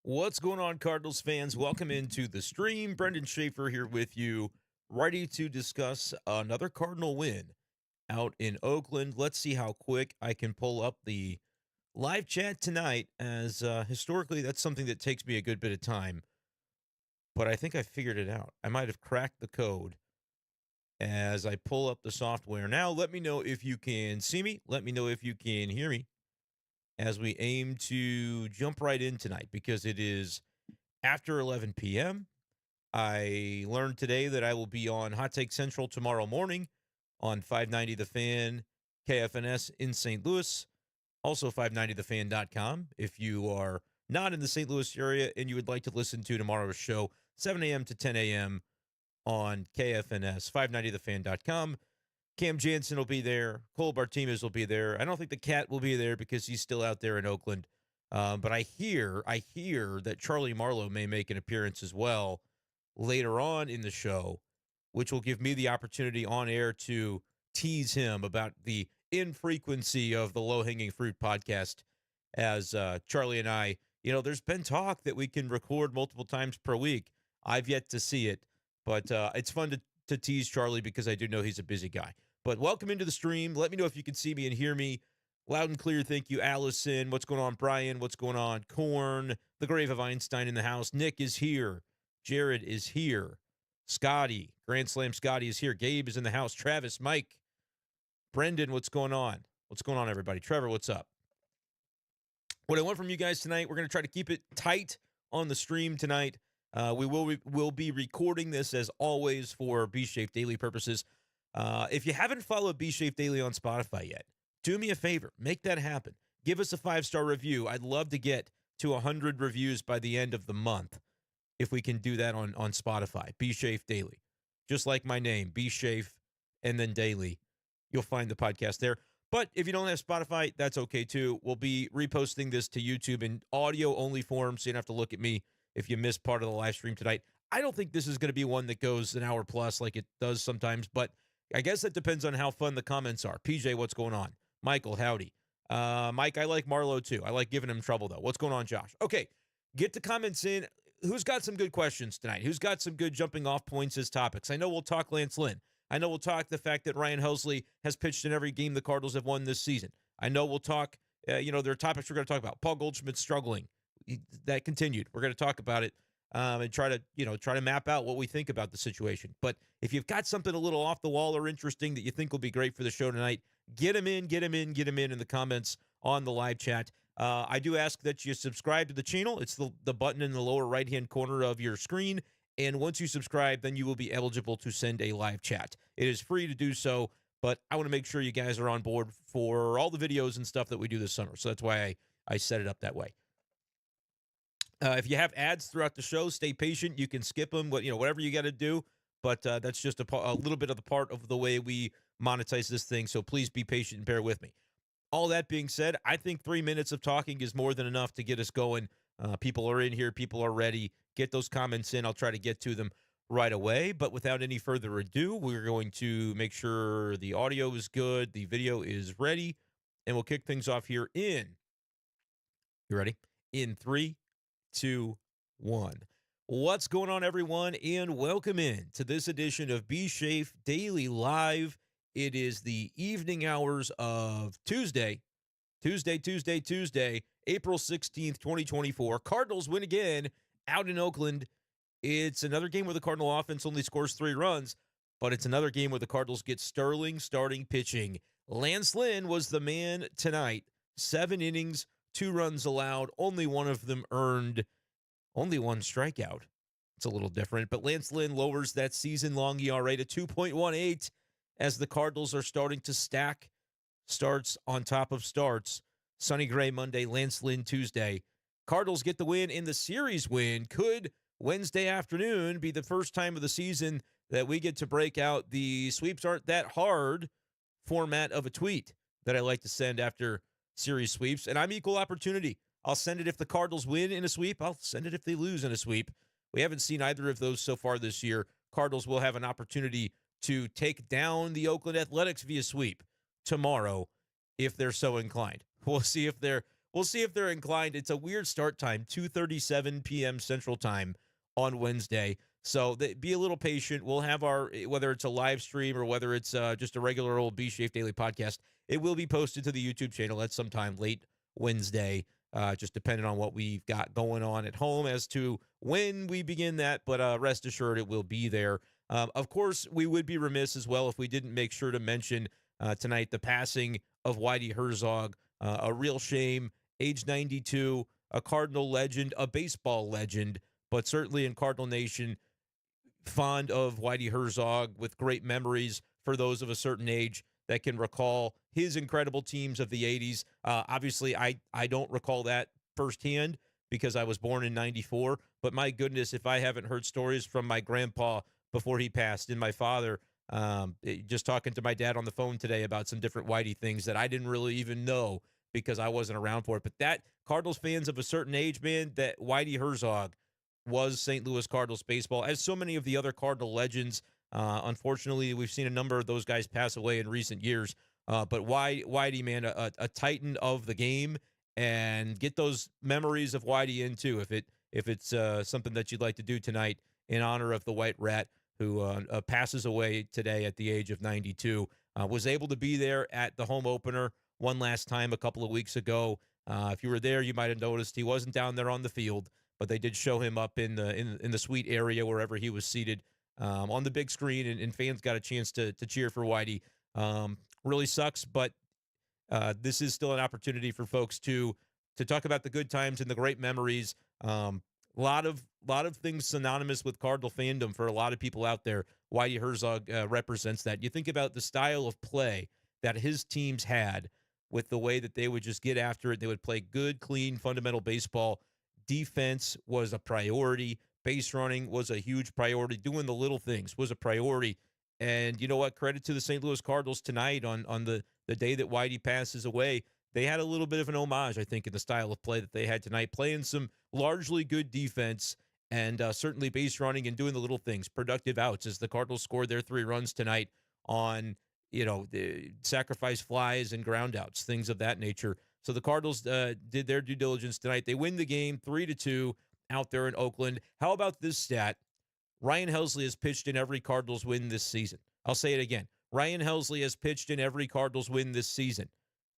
What's going on, Cardinals fans? Welcome into the stream. Brenden Schaeffer here with you, ready to discuss another Cardinal win out in Oakland. Let's see how quick I can pull up the live chat tonight, as historically that's something that takes me a good bit of time. But I think I figured it out. I might have cracked the code as I pull up the software. Now, let me know if you can see me. Let me know if you can hear me as we aim to jump right in tonight, because it is after 11 p.m. I learned today that I will be on Hot Take Central tomorrow morning on 590 The Fan, KFNS in St. Louis, also 590thefan.com. If you are not in the St. Louis area and you would like to listen to tomorrow's show, 7 a.m. to 10 a.m. on KFNS, 590thefan.com. Cam Jansen will be there. Cole Bartimas will be there. I don't think the cat will be there because he's still out there in Oakland. But I hear that Charlie Marlowe may make an appearance as well later on in the show, which will give me the opportunity on air to tease him about the infrequency of the Low Hanging Fruit podcast. As Charlie and I, there's been talk that we can record multiple times per week. I've yet to see it, but it's fun to tease Charlie because I do know he's a busy guy. But welcome into the stream. Let me know if you can see me and hear me loud and clear. Thank you, Allison. What's going on, Brian? What's going on, Corn? The grave of Einstein in the house. Nick is here. Jared is here. Scotty, Grand Slam Scotty is here. Gabe is in the house. Travis, Mike, Brendan, what's going on? What's going on, everybody? Trevor, what's up? What I want from you guys tonight, we're going to try to keep it tight on the stream tonight. We will be recording this, as always, for B-Shape Daily purposes. If you haven't followed B-Shape Daily on Spotify yet, do me a favor. Make that happen. Give us a 5-star review. I'd love to get to 100 reviews by the end of the month, if we can do that on Spotify. B-Shape Daily. Just like my name, B-Shape, and then Daily. You'll find the podcast there. But if you don't have Spotify, that's okay too. We'll be reposting this to YouTube in audio-only form, so you don't have to look at me if you missed part of the live stream tonight. I don't think this is going to be one that goes an hour plus like it does sometimes, but I guess that depends on how fun the comments are. PJ, what's going on? Michael, howdy. Mike, I like Marlowe too. I like giving him trouble, though. What's going on, Josh? Okay, get the comments in. Who's got some good questions tonight? Who's got some good jumping off points as topics? I know we'll talk Lance Lynn. I know we'll talk the fact that Ryan Helsley has pitched in every game the Cardinals have won this season. I know we'll talk, there are topics we're going to talk about. Paul Goldschmidt struggling. That continued. We're going to talk about it. And try to map out what we think about the situation. But if you've got something a little off the wall or interesting that you think will be great for the show tonight, get them in the comments on the live chat. I do ask that you subscribe to the channel. It's the button in the lower right-hand corner of your screen. And once you subscribe, then you will be eligible to send a live chat. It is free to do so, but I want to make sure you guys are on board for all the videos and stuff that we do this summer. So that's why I set it up that way. If you have ads throughout the show, stay patient. You can skip them, whatever you got to do. But that's just a little bit of the part of the way we monetize this thing. So please be patient and bear with me. All that being said, I think 3 minutes of talking is more than enough to get us going. People are in here. People are ready. Get those comments in. I'll try to get to them right away. But without any further ado, we're going to make sure the audio is good, the video is ready, and we'll kick things off here in, you ready? In 3, 2, 1. What's going on, everyone, and welcome in to this edition of B-Shape Daily Live. It is the evening hours of Tuesday, April 16th, 2024. Cardinals win again out in Oakland. It's another game where the Cardinal offense only scores 3 runs, but it's another game where the Cardinals get sterling starting pitching. Lance Lynn was the man tonight. 7 innings, 2 runs allowed, only one of them earned, only 1 strikeout. It's a little different, but Lance Lynn lowers that season-long ERA to 2.18 as the Cardinals are starting to stack starts on top of starts. Sonny Gray Monday, Lance Lynn Tuesday. Cardinals get the win in the series win. Could Wednesday afternoon be the first time of the season that we get to break out the sweeps aren't that hard format of a tweet that I like to send after series sweeps? And I'm equal opportunity. I'll send it if the Cardinals win in a sweep. I'll send it if they lose in a sweep. We haven't seen either of those so far this year. Cardinals will have an opportunity to take down the Oakland Athletics via sweep tomorrow if they're so inclined. We'll see if we'll see if they're inclined. It's a weird start time, 2:37 p.m. Central Time on Wednesday. So be a little patient. We'll have our, whether it's a live stream or whether it's just a regular old B Shafe Daily podcast, it will be posted to the YouTube channel at some time late Wednesday, just depending on what we've got going on at home as to when we begin that. But rest assured, it will be there. Of course, we would be remiss as well if we didn't make sure to mention tonight the passing of Whitey Herzog. A real shame, age 92, a Cardinal legend, a baseball legend, but certainly in Cardinal Nation, fond of Whitey Herzog with great memories for those of a certain age that can recall his incredible teams of the 80s. Obviously, I don't recall that firsthand because I was born in 94, but my goodness, if I haven't heard stories from my grandpa before he passed and my father, just talking to my dad on the phone today about some different Whitey things that I didn't really even know because I wasn't around for it. But that Cardinals fans of a certain age, man, that Whitey Herzog was St. Louis Cardinals baseball, as so many of the other Cardinal legends. Unfortunately, we've seen a number of those guys pass away in recent years. But Whitey, man, a titan of the game, and get those memories of Whitey in too, if it's something that you'd like to do tonight in honor of the White Rat, who passes away today at the age of 92. Was able to be there at the home opener one last time a couple of weeks ago. If you were there, you might have noticed he wasn't down there on the field, but they did show him up in the suite area wherever he was seated on the big screen, and fans got a chance to cheer for Whitey. Really sucks, but this is still an opportunity for folks to talk about the good times and the great memories. A lot of things synonymous with Cardinal fandom for a lot of people out there. Whitey Herzog represents that. You think about the style of play that his teams had with the way that they would just get after it. They would play good, clean, fundamental baseball. Defense was a priority. Base running was a huge priority. Doing the little things was a priority. And you know what? Credit to the St. Louis Cardinals tonight on the day that Whitey passes away. They had a little bit of an homage, I think, in the style of play that they had tonight, playing some largely good defense and certainly base running and doing the little things, productive outs, as the Cardinals scored their 3 runs tonight on, the sacrifice flies and ground outs, things of that nature. So the Cardinals did their due diligence tonight. They win the game 3-2 out there in Oakland. How about this stat? Ryan Helsley has pitched in every Cardinals win this season. I'll say it again. Ryan Helsley has pitched in every Cardinals win this season.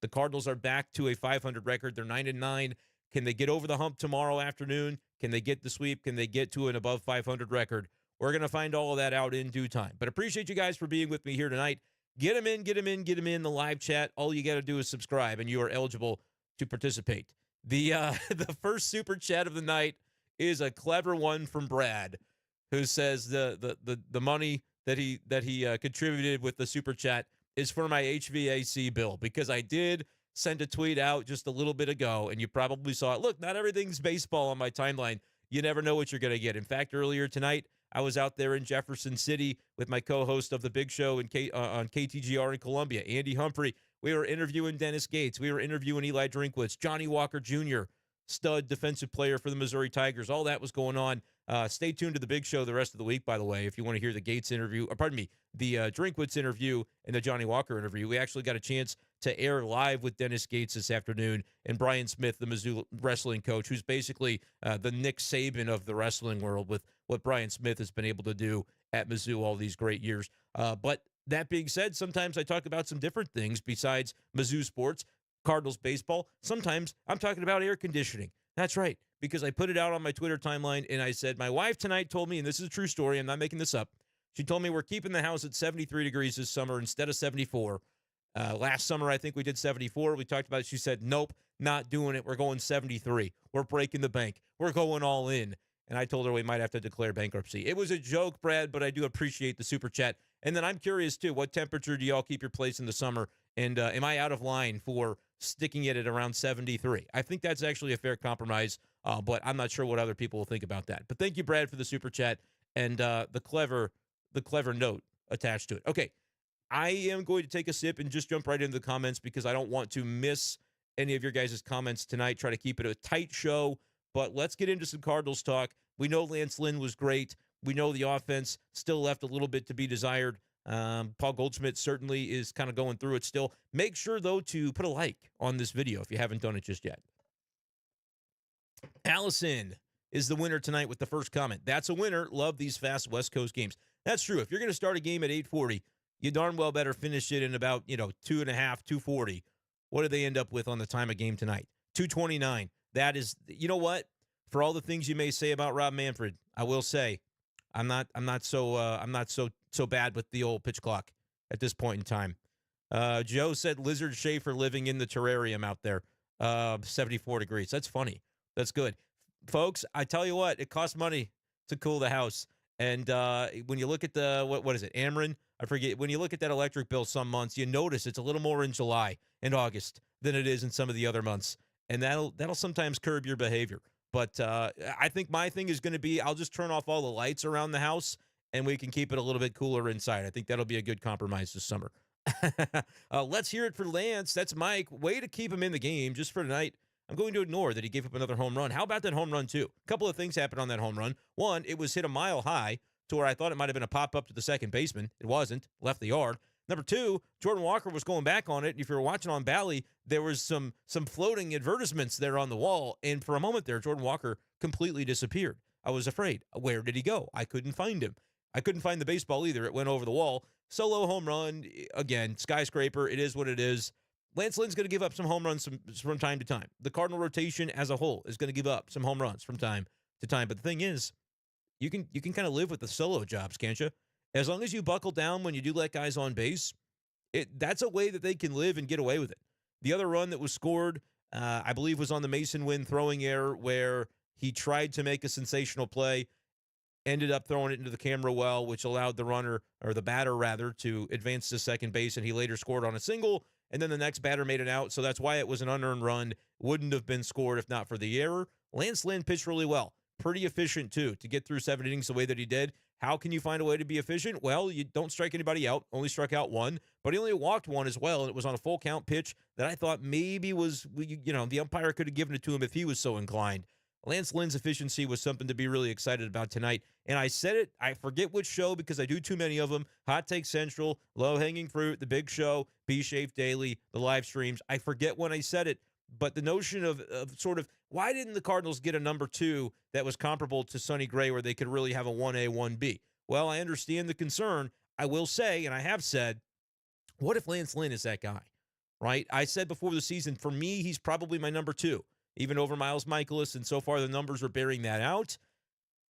The Cardinals are back to a 500 record. They're 9-9. Can they get over the hump tomorrow afternoon? Can they get the sweep? Can they get to an above 500 record? We're going to find all of that out in due time. But appreciate you guys for being with me here tonight. Get them in the live chat. All you got to do is subscribe, and you are eligible to participate. The the first super chat of the night is a clever one from Brad, who says the money that he contributed with the super chat is for my HVAC bill, because I did send a tweet out just a little bit ago, and you probably saw it. Look, not everything's baseball on my timeline. You never know what you're going to get. In fact, earlier tonight, I was out there in Jefferson City with my co-host of the Big Show on KTGR in Columbia, Andy Humphrey. We were interviewing Dennis Gates. We were interviewing Eli Drinkwitz, Johnny Walker Jr., stud defensive player for the Missouri Tigers. All that was going on. Stay tuned to the Big Show the rest of the week, by the way, if you want to hear the Gates interview, or pardon me, the Drinkwitz interview and the Johnny Walker interview. We actually got a chance to air live with Dennis Gates this afternoon, and Brian Smith, the Mizzou wrestling coach, who's basically the Nick Saban of the wrestling world with what Brian Smith has been able to do at Mizzou all these great years. But that being said, sometimes I talk about some different things besides Mizzou sports, Cardinals baseball. Sometimes I'm talking about air conditioning. That's right, because I put it out on my Twitter timeline, and I said, my wife tonight told me, and this is a true story, I'm not making this up, she told me we're keeping the house at 73 degrees this summer instead of 74. Last summer, I think we did 74. We talked about it. She said, nope, not doing it. We're going 73. We're breaking the bank. We're going all in. And I told her we might have to declare bankruptcy. It was a joke, Brad, but I do appreciate the super chat. And then I'm curious, too, what temperature do y'all keep your place in the summer? And am I out of line for sticking it at around 73? I think that's actually a fair compromise, but I'm not sure what other people will think about that. But thank you, Brad, for the super chat and the clever note attached to it. Okay, I am going to take a sip and just jump right into the comments because I don't want to miss any of your guys' comments tonight. Try to keep it a tight show, but let's get into some Cardinals talk. We know Lance Lynn was great. We know the offense still left a little bit to be desired. Paul Goldschmidt certainly is kind of going through it still. Make sure, though, to put a like on this video if you haven't done it just yet. Allison is the winner tonight with the first comment. That's a winner. Love these fast West Coast games. That's true. If you're going to start a game at 8:40, you darn well better finish it in about, 2.5, 2:40. What did they end up with on the time of game tonight? 2:29. That is, you know what? For all the things you may say about Rob Manfred, I will say I'm not so bad with the old pitch clock at this point in time. Joe said Lizard Schaefer living in the terrarium out there. 74 degrees. That's funny. That's good. Folks, I tell you what, it costs money to cool the house. And when you look at the, what is it, Ameren? I forget. When you look at that electric bill some months, you notice it's a little more in July and August than it is in some of the other months. And that'll sometimes curb your behavior. But I think my thing is going to be I'll just turn off all the lights around the house and we can keep it a little bit cooler inside. I think that'll be a good compromise this summer. Let's hear it for Lance. That's Mike. Way to keep him in the game just for tonight. I'm going to ignore that he gave up another home run. How about that home run, too? A couple of things happened on that home run. One, it was hit a mile high to where I thought it might have been a pop-up to the second baseman. It wasn't. Left the yard. Number two, Jordan Walker was going back on it. If you were watching on Bally, there was some floating advertisements there on the wall. And for a moment there, Jordan Walker completely disappeared. I was afraid. Where did he go? I couldn't find him. I couldn't find the baseball either. It went over the wall. Solo home run. Again, skyscraper. It is what it is. Lance Lynn's going to give up some home runs from time to time. The Cardinal rotation as a whole is going to give up some home runs from time to time. But the thing is, you can kind of live with the solo jobs, can't you? As long as you buckle down when you do let guys on base, that's a way that they can live and get away with it. The other run that was scored, I believe, was on the Mason Winn throwing error where he tried to make a sensational play, ended up throwing it into the camera well, which allowed the runner, or the batter rather, to advance to second base, and he later scored on a single, and then the next batter made an out, so that's why it was an unearned run. Wouldn't have been scored if not for the error. Lance Lynn pitched really well. Pretty efficient, too, to get through 7 innings the way that he did. How can you find a way to be efficient? Well, you don't strike anybody out. Only struck out one, but he only walked one as well, and it was on a full count pitch that I thought maybe was, the umpire could have given it to him if he was so inclined. Lance Lynn's efficiency was something to be really excited about tonight. And I said it, I forget which show because I do too many of them. Hot Take Central, Low Hanging Fruit, The Big Show, B-Shape Daily, the live streams. I forget when I said it, but the notion of sort of why didn't the Cardinals get a number 2 that was comparable to Sonny Gray where they could really have a 1A, 1B? Well, I understand the concern. I will say, and I have said, what if Lance Lynn is that guy, right? I said before the season, for me, he's probably my number 2. Even over Miles Michaelis, and so far the numbers are bearing that out.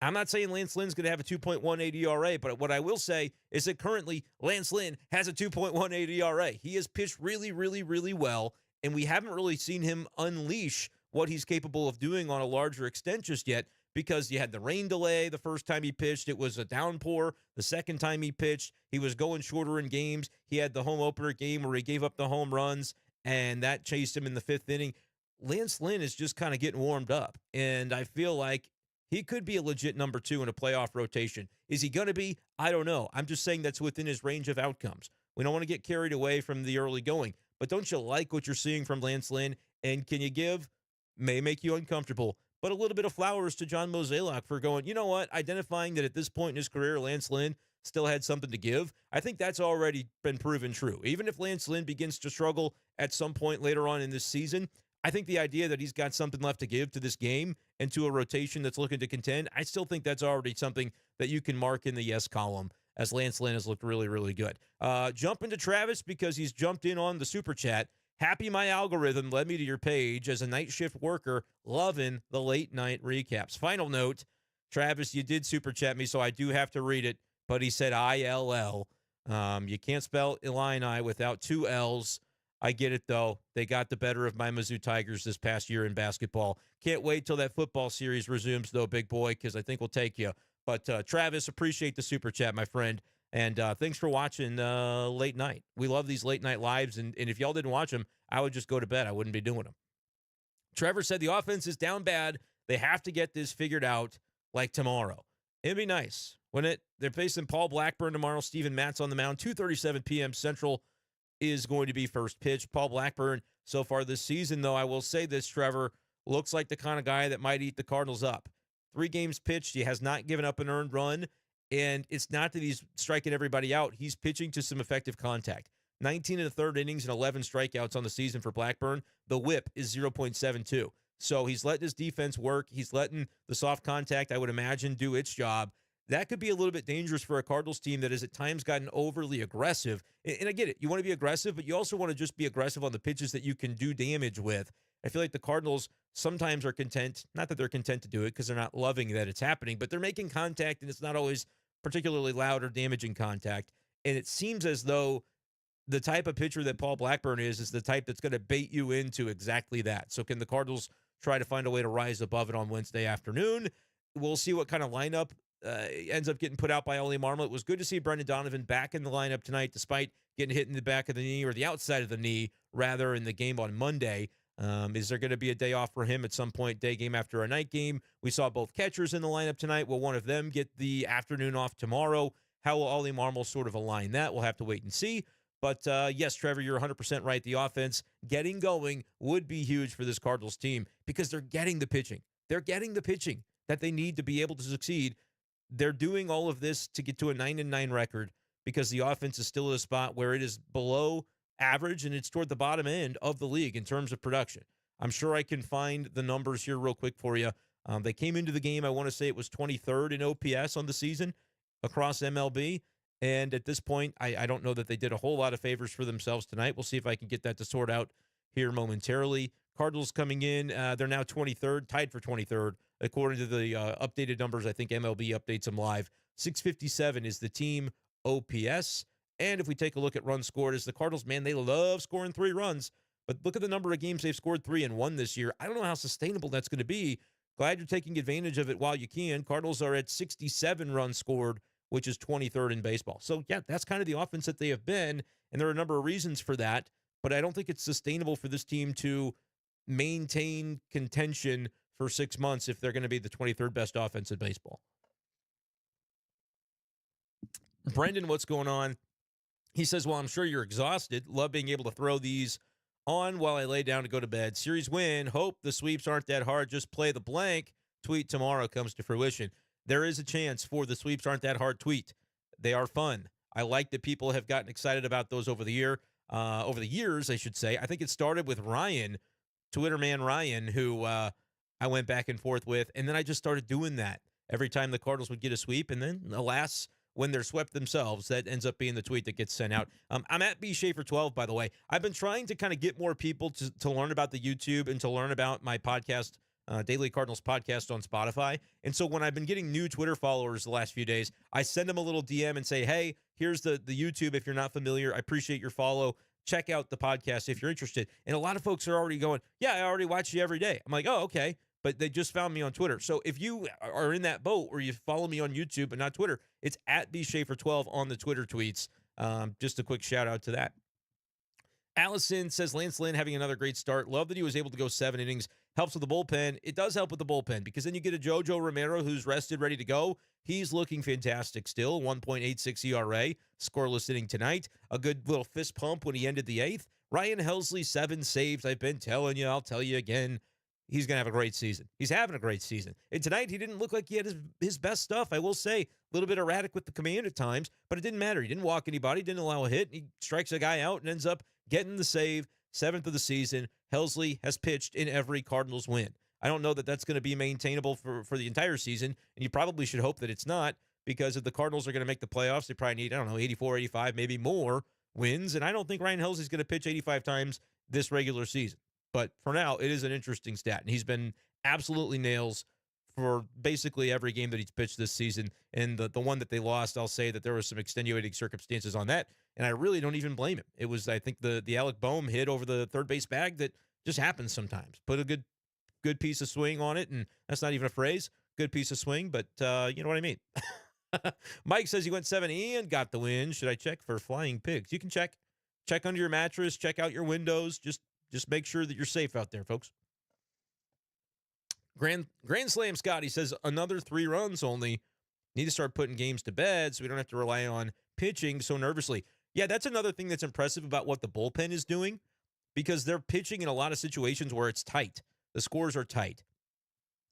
I'm not saying Lance Lynn's going to have a 2.18 ERA, but what I will say is that currently Lance Lynn has a 2.18 ERA. He has pitched really, really, really well, and we haven't really seen him unleash what he's capable of doing on a larger extent just yet because you had the rain delay the first time he pitched. It was a downpour. The second time he pitched, he was going shorter in games. He had the home opener game where he gave up the home runs, and that chased him in the 5th inning. Lance Lynn is just kind of getting warmed up, and I feel like he could be a legit number 2 in a playoff rotation. Is he going to be? I don't know. I'm just saying that's within his range of outcomes. We don't want to get carried away from the early going, but don't you like what you're seeing from Lance Lynn? And can you give, may make you uncomfortable, but a little bit of flowers to John Mozeliak for going, you know what, identifying that at this point in his career, Lance Lynn still had something to give. I think that's already been proven true. Even if Lance Lynn begins to struggle at some point later on in this season, I think the idea that he's got something left to give to this game and to a rotation that's looking to contend, I still think that's already something that you can mark in the yes column as Lance Lynn has looked really, really good. Jump into Travis because he's jumped in on the super chat. Happy my algorithm led me to your page as a night shift worker, loving the late night recaps. Final note, Travis, you did super chat me, so I do have to read it, but he said ILL. You can't spell Illini without 2 L's. I get it, though. They got the better of my Mizzou Tigers this past year in basketball. Can't wait till that football series resumes, though, big boy, because I think we'll take you. But, Travis, appreciate the super chat, my friend. And thanks for watching late night. We love these late night lives, and if y'all didn't watch them, I would just go to bed. I wouldn't be doing them. Trevor said the offense is down bad. They have to get this figured out like tomorrow. It'd be nice, wouldn't it? They're facing Paul Blackburn tomorrow. Steven Matt's on the mound. 2:37 p.m. Central is going to be first pitch. Paul Blackburn, so far this season, though, I will say this, Trevor, looks like the kind of guy that might eat the Cardinals up. 3 games pitched. He has not given up an earned run, and it's not that he's striking everybody out. He's pitching to some effective contact. 19 in the 3rd innings and 11 strikeouts on the season for Blackburn. The whip is 0.72. So he's letting his defense work. He's letting the soft contact, I would imagine, do its job. That could be a little bit dangerous for a Cardinals team that has at times gotten overly aggressive. And I get it. You want to be aggressive, but you also want to just be aggressive on the pitches that you can do damage with. I feel like the Cardinals sometimes are content, not that they're content to do it because they're not loving that it's happening, but they're making contact and it's not always particularly loud or damaging contact. And it seems as though the type of pitcher that Paul Blackburn is the type that's going to bait you into exactly that. So can the Cardinals try to find a way to rise above it on Wednesday afternoon? We'll see what kind of lineup ends up getting put out by Oli Marmol. It was good to see Brendan Donovan back in the lineup tonight, despite getting hit in the back of the knee, or the outside of the knee, rather, in the game on Monday. Is there going to be a day off for him at some point, day game after a night game? We saw both catchers in the lineup tonight. Will one of them get the afternoon off tomorrow? How will Oli Marmol sort of align that? We'll have to wait and see. But yes, Trevor, you're 100% right. The offense getting going would be huge for this Cardinals team because they're getting the pitching. They're getting the pitching that they need to be able to succeed. They're doing all of this to get to a 9-9 record because the offense is still at a spot where it is below average and it's toward the bottom end of the league in terms of production. I'm sure I can find the numbers here real quick for you. They came into the game, I want to say it was 23rd in OPS on the season across MLB. And at this point, I don't know that they did a whole lot of favors for themselves tonight. We'll see if I can get that to sort out here momentarily. Cardinals coming in, they're now 23rd, tied for 23rd, according to the updated numbers. I think MLB updates them live. 657 is the team OPS. And if we take a look at runs scored, as the Cardinals, man, they love scoring 3 runs. But look at the number of games they've scored 3 and 1 this year. I don't know how sustainable that's going to be. Glad you're taking advantage of it while you can. Cardinals are at 67 runs scored, which is 23rd in baseball. So, yeah, that's kind of the offense that they have been, and there are a number of reasons for that, but I don't think it's sustainable for this team to maintain contention for 6 months if they're going to be the 23rd best offense in baseball. Brendan, what's going on? He says, well, I'm sure you're exhausted. Love being able to throw these on while I lay down to go to bed. Series win. Hope the sweeps aren't that hard. Just play the blank. Tweet tomorrow comes to fruition. There is a chance for the sweeps aren't that hard tweet. They are fun. I like that people have gotten excited about those over the years, I should say. I think it started with Ryan, Twitter man Ryan, who I went back and forth with, and then I just started doing that every time the Cardinals would get a sweep, and then, alas, when they're swept themselves, that ends up being the tweet that gets sent out. I'm at bschaefer12, by the way. I've been trying to kind of get more people to learn about the YouTube and to learn about my podcast, Daily Cardinals podcast on Spotify. And so when I've been getting new Twitter followers the last few days, I send them a little DM and say, hey, here's the YouTube if you're not familiar. I appreciate your follow. Check out the podcast if you're interested. And a lot of folks are already going, yeah, I already watch you every day. I'm like, oh, okay. But they just found me on Twitter. So if you are in that boat or you follow me on YouTube but not Twitter, it's at bschaefer12 on the Twitter tweets. Just a quick shout out to that. Allison says, Lance Lynn having another great start. Love that he was able to go 7 innings. Helps with the bullpen. It does help with the bullpen because then you get a JoJo Romero who's rested, ready to go. He's looking fantastic still. 1.86 ERA. Scoreless inning tonight. A good little fist pump when he ended the 8th. Ryan Helsley, 7 saves. I've been telling you. I'll tell you again. He's going to have a great season. He's having a great season. And tonight, he didn't look like he had his best stuff. I will say, a little bit erratic with the command at times, but it didn't matter. He didn't walk anybody, didn't allow a hit. He strikes a guy out and ends up getting the save. 7th of the season. Helsley has pitched in every Cardinals win. I don't know that that's going to be maintainable for the entire season, and you probably should hope that it's not, because if the Cardinals are going to make the playoffs, they probably need, 84, 85, maybe more wins, and I don't think Ryan Helsley's going to pitch 85 times this regular season. But for now, it is an interesting stat, and he's been absolutely nails for basically every game that he's pitched this season. And the one that they lost, I'll say that there was some extenuating circumstances on that, and I really don't even blame him. It was, I think, the Alec Boehm hit over the third base bag that just happens sometimes. Put a good piece of swing on it, and that's not even a phrase, good piece of swing, but you know what I mean. Mike says he went 7 and got the win. Should I check for flying pigs? You can check under your mattress, check out your windows, just make sure that you're safe out there, folks. Grand Slam Scotty says another 3 runs only. Need to start putting games to bed so we don't have to rely on pitching so nervously. Yeah, that's another thing that's impressive about what the bullpen is doing, because they're pitching in a lot of situations where it's tight. The scores are tight.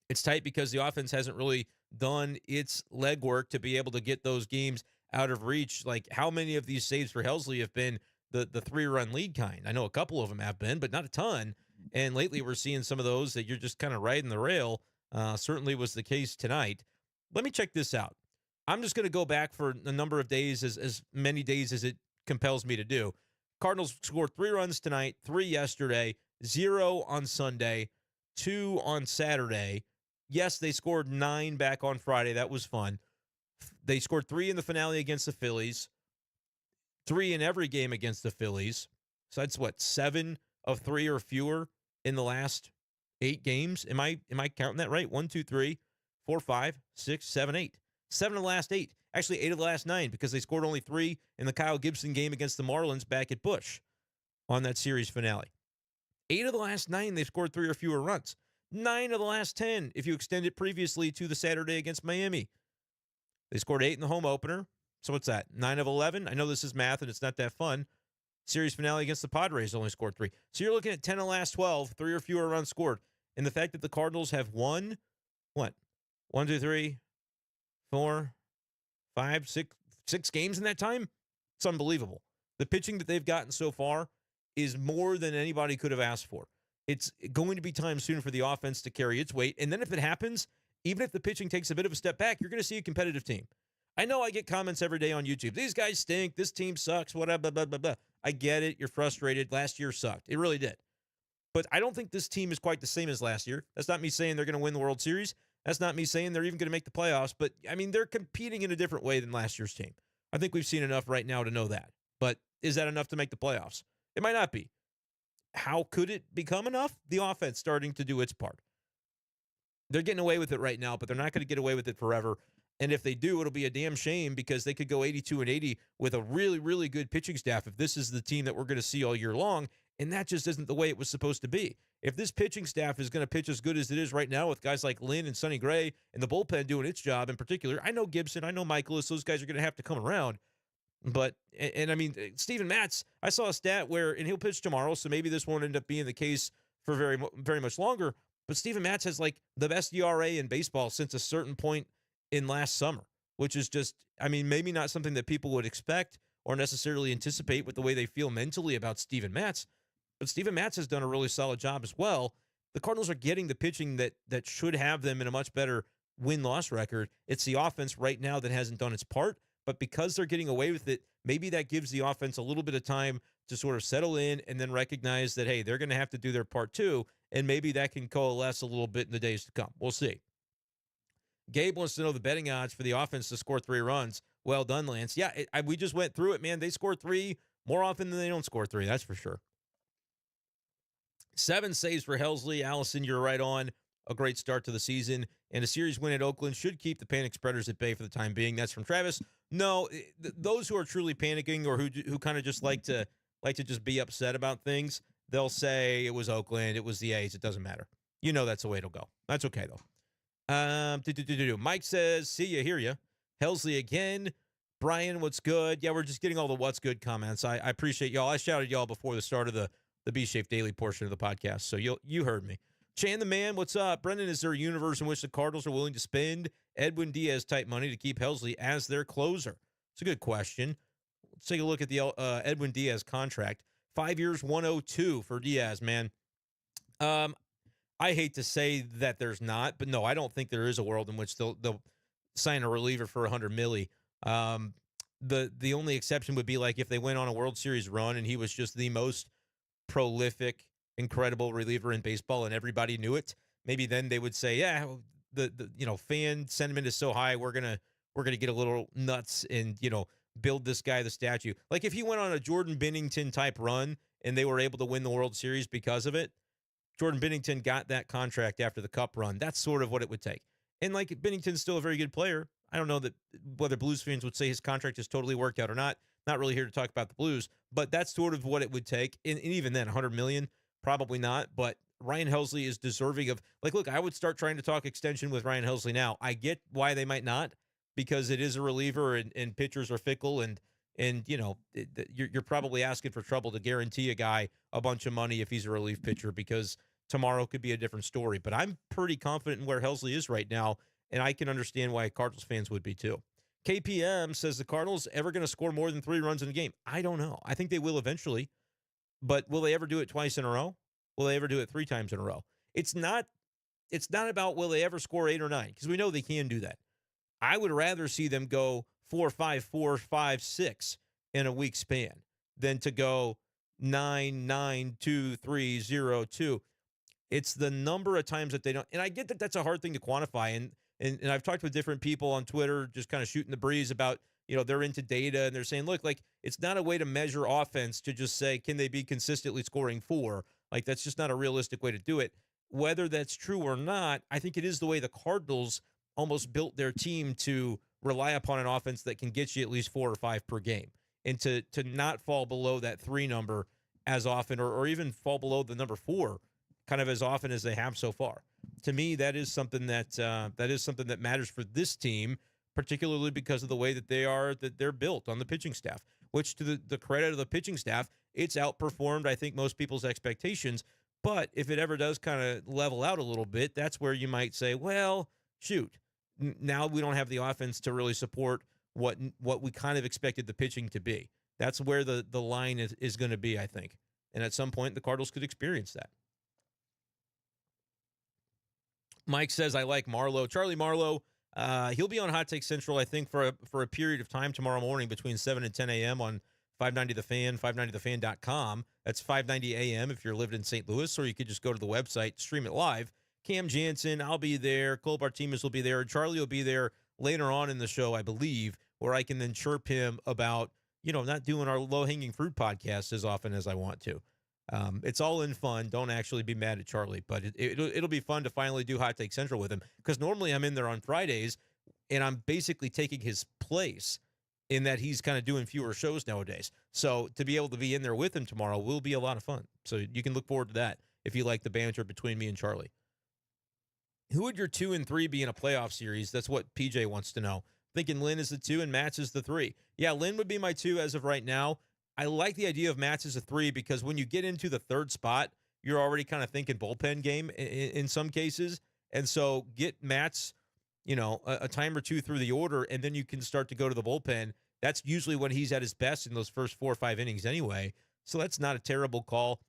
It's tight because the offense hasn't really done its legwork to be able to get those games out of reach. Like, how many of these saves for Helsley have been the 3-run lead kind? I know a couple of them have been, but not a ton. And lately, we're seeing some of those that you're just kind of riding the rail. Certainly was the case tonight. Let me check this out. I'm just going to go back for a number of days, as many days as it compels me to do. Cardinals scored 3 runs tonight, 3 yesterday, 0 on Sunday, 2 on Saturday. Yes, they scored 9 back on Friday. That was fun. They scored 3 in the finale against the Phillies, 3 in every game against the Phillies. So that's what, 7 of 3 or fewer in the last 8 games. Am I counting that right? 1, 2, 3, 4, 5, 6, 7, 8. 7 of the last 8. Actually, 8 of the last 9 because they scored only 3 in the Kyle Gibson game against the Marlins back at Busch on that series finale. 8 of the last 9, they've scored 3 or fewer runs. 9 of the last 10 if you extend it previously to the Saturday against Miami. They scored 8 in the home opener. So what's that? 9 of 11? I know this is math and it's not that fun. Series finale against the Padres only scored 3. So you're looking at 10 of the last 12, 3 or fewer runs scored. And the fact that the Cardinals have won, what? 1, 2, 3, 4, 5, 6 games in that time? It's unbelievable. The pitching that they've gotten so far is more than anybody could have asked for. It's going to be time soon for the offense to carry its weight. And then if it happens, even if the pitching takes a bit of a step back, you're going to see a competitive team. I know I get comments every day on YouTube. These guys stink. This team sucks. Whatever, blah, blah, blah, blah. I get it. You're frustrated. Last year sucked. It really did. But I don't think this team is quite the same as last year. That's not me saying they're going to win the World Series. That's not me saying they're even going to make the playoffs. But, I mean, they're competing in a different way than last year's team. I think we've seen enough right now to know that. But is that enough to make the playoffs? It might not be. How could it become enough? The offense starting to do its part. They're getting away with it right now, but they're not going to get away with it forever. And if they do, it'll be a damn shame because they could go 82-80 with a really, really good pitching staff if this is the team that we're going to see all year long. And that just isn't the way it was supposed to be. If this pitching staff is going to pitch as good as it is right now with guys like Lynn and Sonny Gray and the bullpen doing its job in particular, I know Gibson, I know Michaelis, those guys are going to have to come around. But, and I mean, Steven Matz, I saw a stat where, and he'll pitch tomorrow, so maybe this won't end up being the case for very, very much longer. But Steven Matz has like the best ERA in baseball since a certain point in last summer, which is just, I mean, maybe not something that people would expect or necessarily anticipate with the way they feel mentally about Steven Matz. But Steven Matz has done a really solid job as well. The Cardinals are getting the pitching that should have them in a much better win-loss record. It's the offense right now that hasn't done its part. But because they're getting away with it, maybe that gives the offense a little bit of time to sort of settle in and then recognize that, hey, they're going to have to do their part too, and maybe that can coalesce a little bit in the days to come. We'll see. Gabe wants to know the betting odds for the offense to score 3 runs. Well done, Lance. Yeah, we just went through it, man. They score 3 more often than they don't score 3. That's for sure. 7 saves for Helsley. Allison, you're right on. A great start to the season. And a series win at Oakland should keep the panic spreaders at bay for the time being. That's from Travis. No, those who are truly panicking or who kind of just like to just be upset about things, they'll say it was Oakland, it was the A's, it doesn't matter. You know that's the way it'll go. That's okay, though. Mike says, see ya, hear ya. Helsley again. Brian, what's good? Yeah, we're just getting all the what's good comments. I appreciate y'all. I shouted y'all before the start of the B-Shape Daily portion of the podcast, so you heard me. Chan the man, what's up? Brenden, is there a universe in which the Cardinals are willing to spend Edwin Diaz-type money to keep Helsley as their closer? It's a good question. Let's take a look at the Edwin Diaz contract. 5 years, 102 for Diaz, man. I hate to say that there's not, but no, I don't think there is a world in which they'll sign a reliever for $100 million. The only exception would be like if they went on a World Series run and he was just the most prolific, incredible reliever in baseball and everybody knew it. Maybe then they would say, yeah, the fan sentiment is so high, we're gonna get a little nuts and build this guy the statue. Like if he went on a Jordan Binnington type run and they were able to win the World Series because of it, Jordan Binnington got that contract after the Cup run. That's sort of what it would take. And like Binnington's still a very good player. I don't know that whether Blues fans would say his contract is totally worked out or not. Not really here to talk about the Blues, but that's sort of what it would take. And even then, $100 million, probably not. But Ryan Helsley is deserving of, look, I would start trying to talk extension with Ryan Helsley now. I get why they might not, because it is a reliever and pitchers are fickle and you're probably asking for trouble to guarantee a guy a bunch of money if he's a relief pitcher, because tomorrow could be a different story. But I'm pretty confident in where Helsley is right now, and I can understand why Cardinals fans would be too. KPM says the Cardinals ever going to score more than 3 runs in a game? I don't know. I think they will eventually, but will they ever do it twice in a row? Will they ever do it 3 times in a row? It's not about will they ever score 8 or 9, because we know they can do that. I would rather see them go 4-5-4-5-6 in a week span than to go 9-9-2-3-0-2. It's the number of times that they don't. And I get that that's a hard thing to quantify. And I've talked with different people on Twitter, just kind of shooting the breeze about, they're into data and they're saying, look, like, it's not a way to measure offense to just say, can they be consistently scoring 4? Like, that's just not a realistic way to do it. Whether that's true or not, I think it is the way the Cardinals almost built their team to rely upon an offense that can get you at least 4 or 5 per game, and to not fall below that 3 number as often, or even fall below the number 4 kind of as often as they have so far. To me, that is something that matters for this team, particularly because of the way that they're built on the pitching staff, which, to the credit of the pitching staff, it's outperformed, I think, most people's expectations. But if it ever does kind of level out a little bit, that's where you might say, well, shoot, now we don't have the offense to really support what we kind of expected the pitching to be. That's where the line is going to be, I think. And at some point, the Cardinals could experience that. Mike says, I like Marlowe. Charlie Marlowe, he'll be on Hot Take Central, I think, for a period of time tomorrow morning between 7 and 10 a.m. on 590 The Fan, 590thefan.com. That's 590 a.m. if you're living in St. Louis, or you could just go to the website, stream it live. Cam Jansen, I'll be there. Cole Bartimas will be there. Charlie will be there later on in the show, I believe, where I can then chirp him about, not doing our low-hanging fruit podcast as often as I want to. It's all in fun. Don't actually be mad at Charlie, but it'll be fun to finally do Hot Take Central with him, because normally I'm in there on Fridays, and I'm basically taking his place in that he's kind of doing fewer shows nowadays. So to be able to be in there with him tomorrow will be a lot of fun. So you can look forward to that if you like the banter between me and Charlie. Who would your 2 and 3 be in a playoff series? That's what PJ wants to know. Thinking Lynn is the 2 and Matz is the 3. Yeah, Lynn would be my 2 as of right now. I like the idea of Matz as a 3, because when you get into the 3rd spot, you're already kind of thinking bullpen game in some cases. And so get Matz, a time or 2 through the order, and then you can start to go to the bullpen. That's usually when he's at his best, in those first 4 or 5 innings anyway. So that's not a terrible call.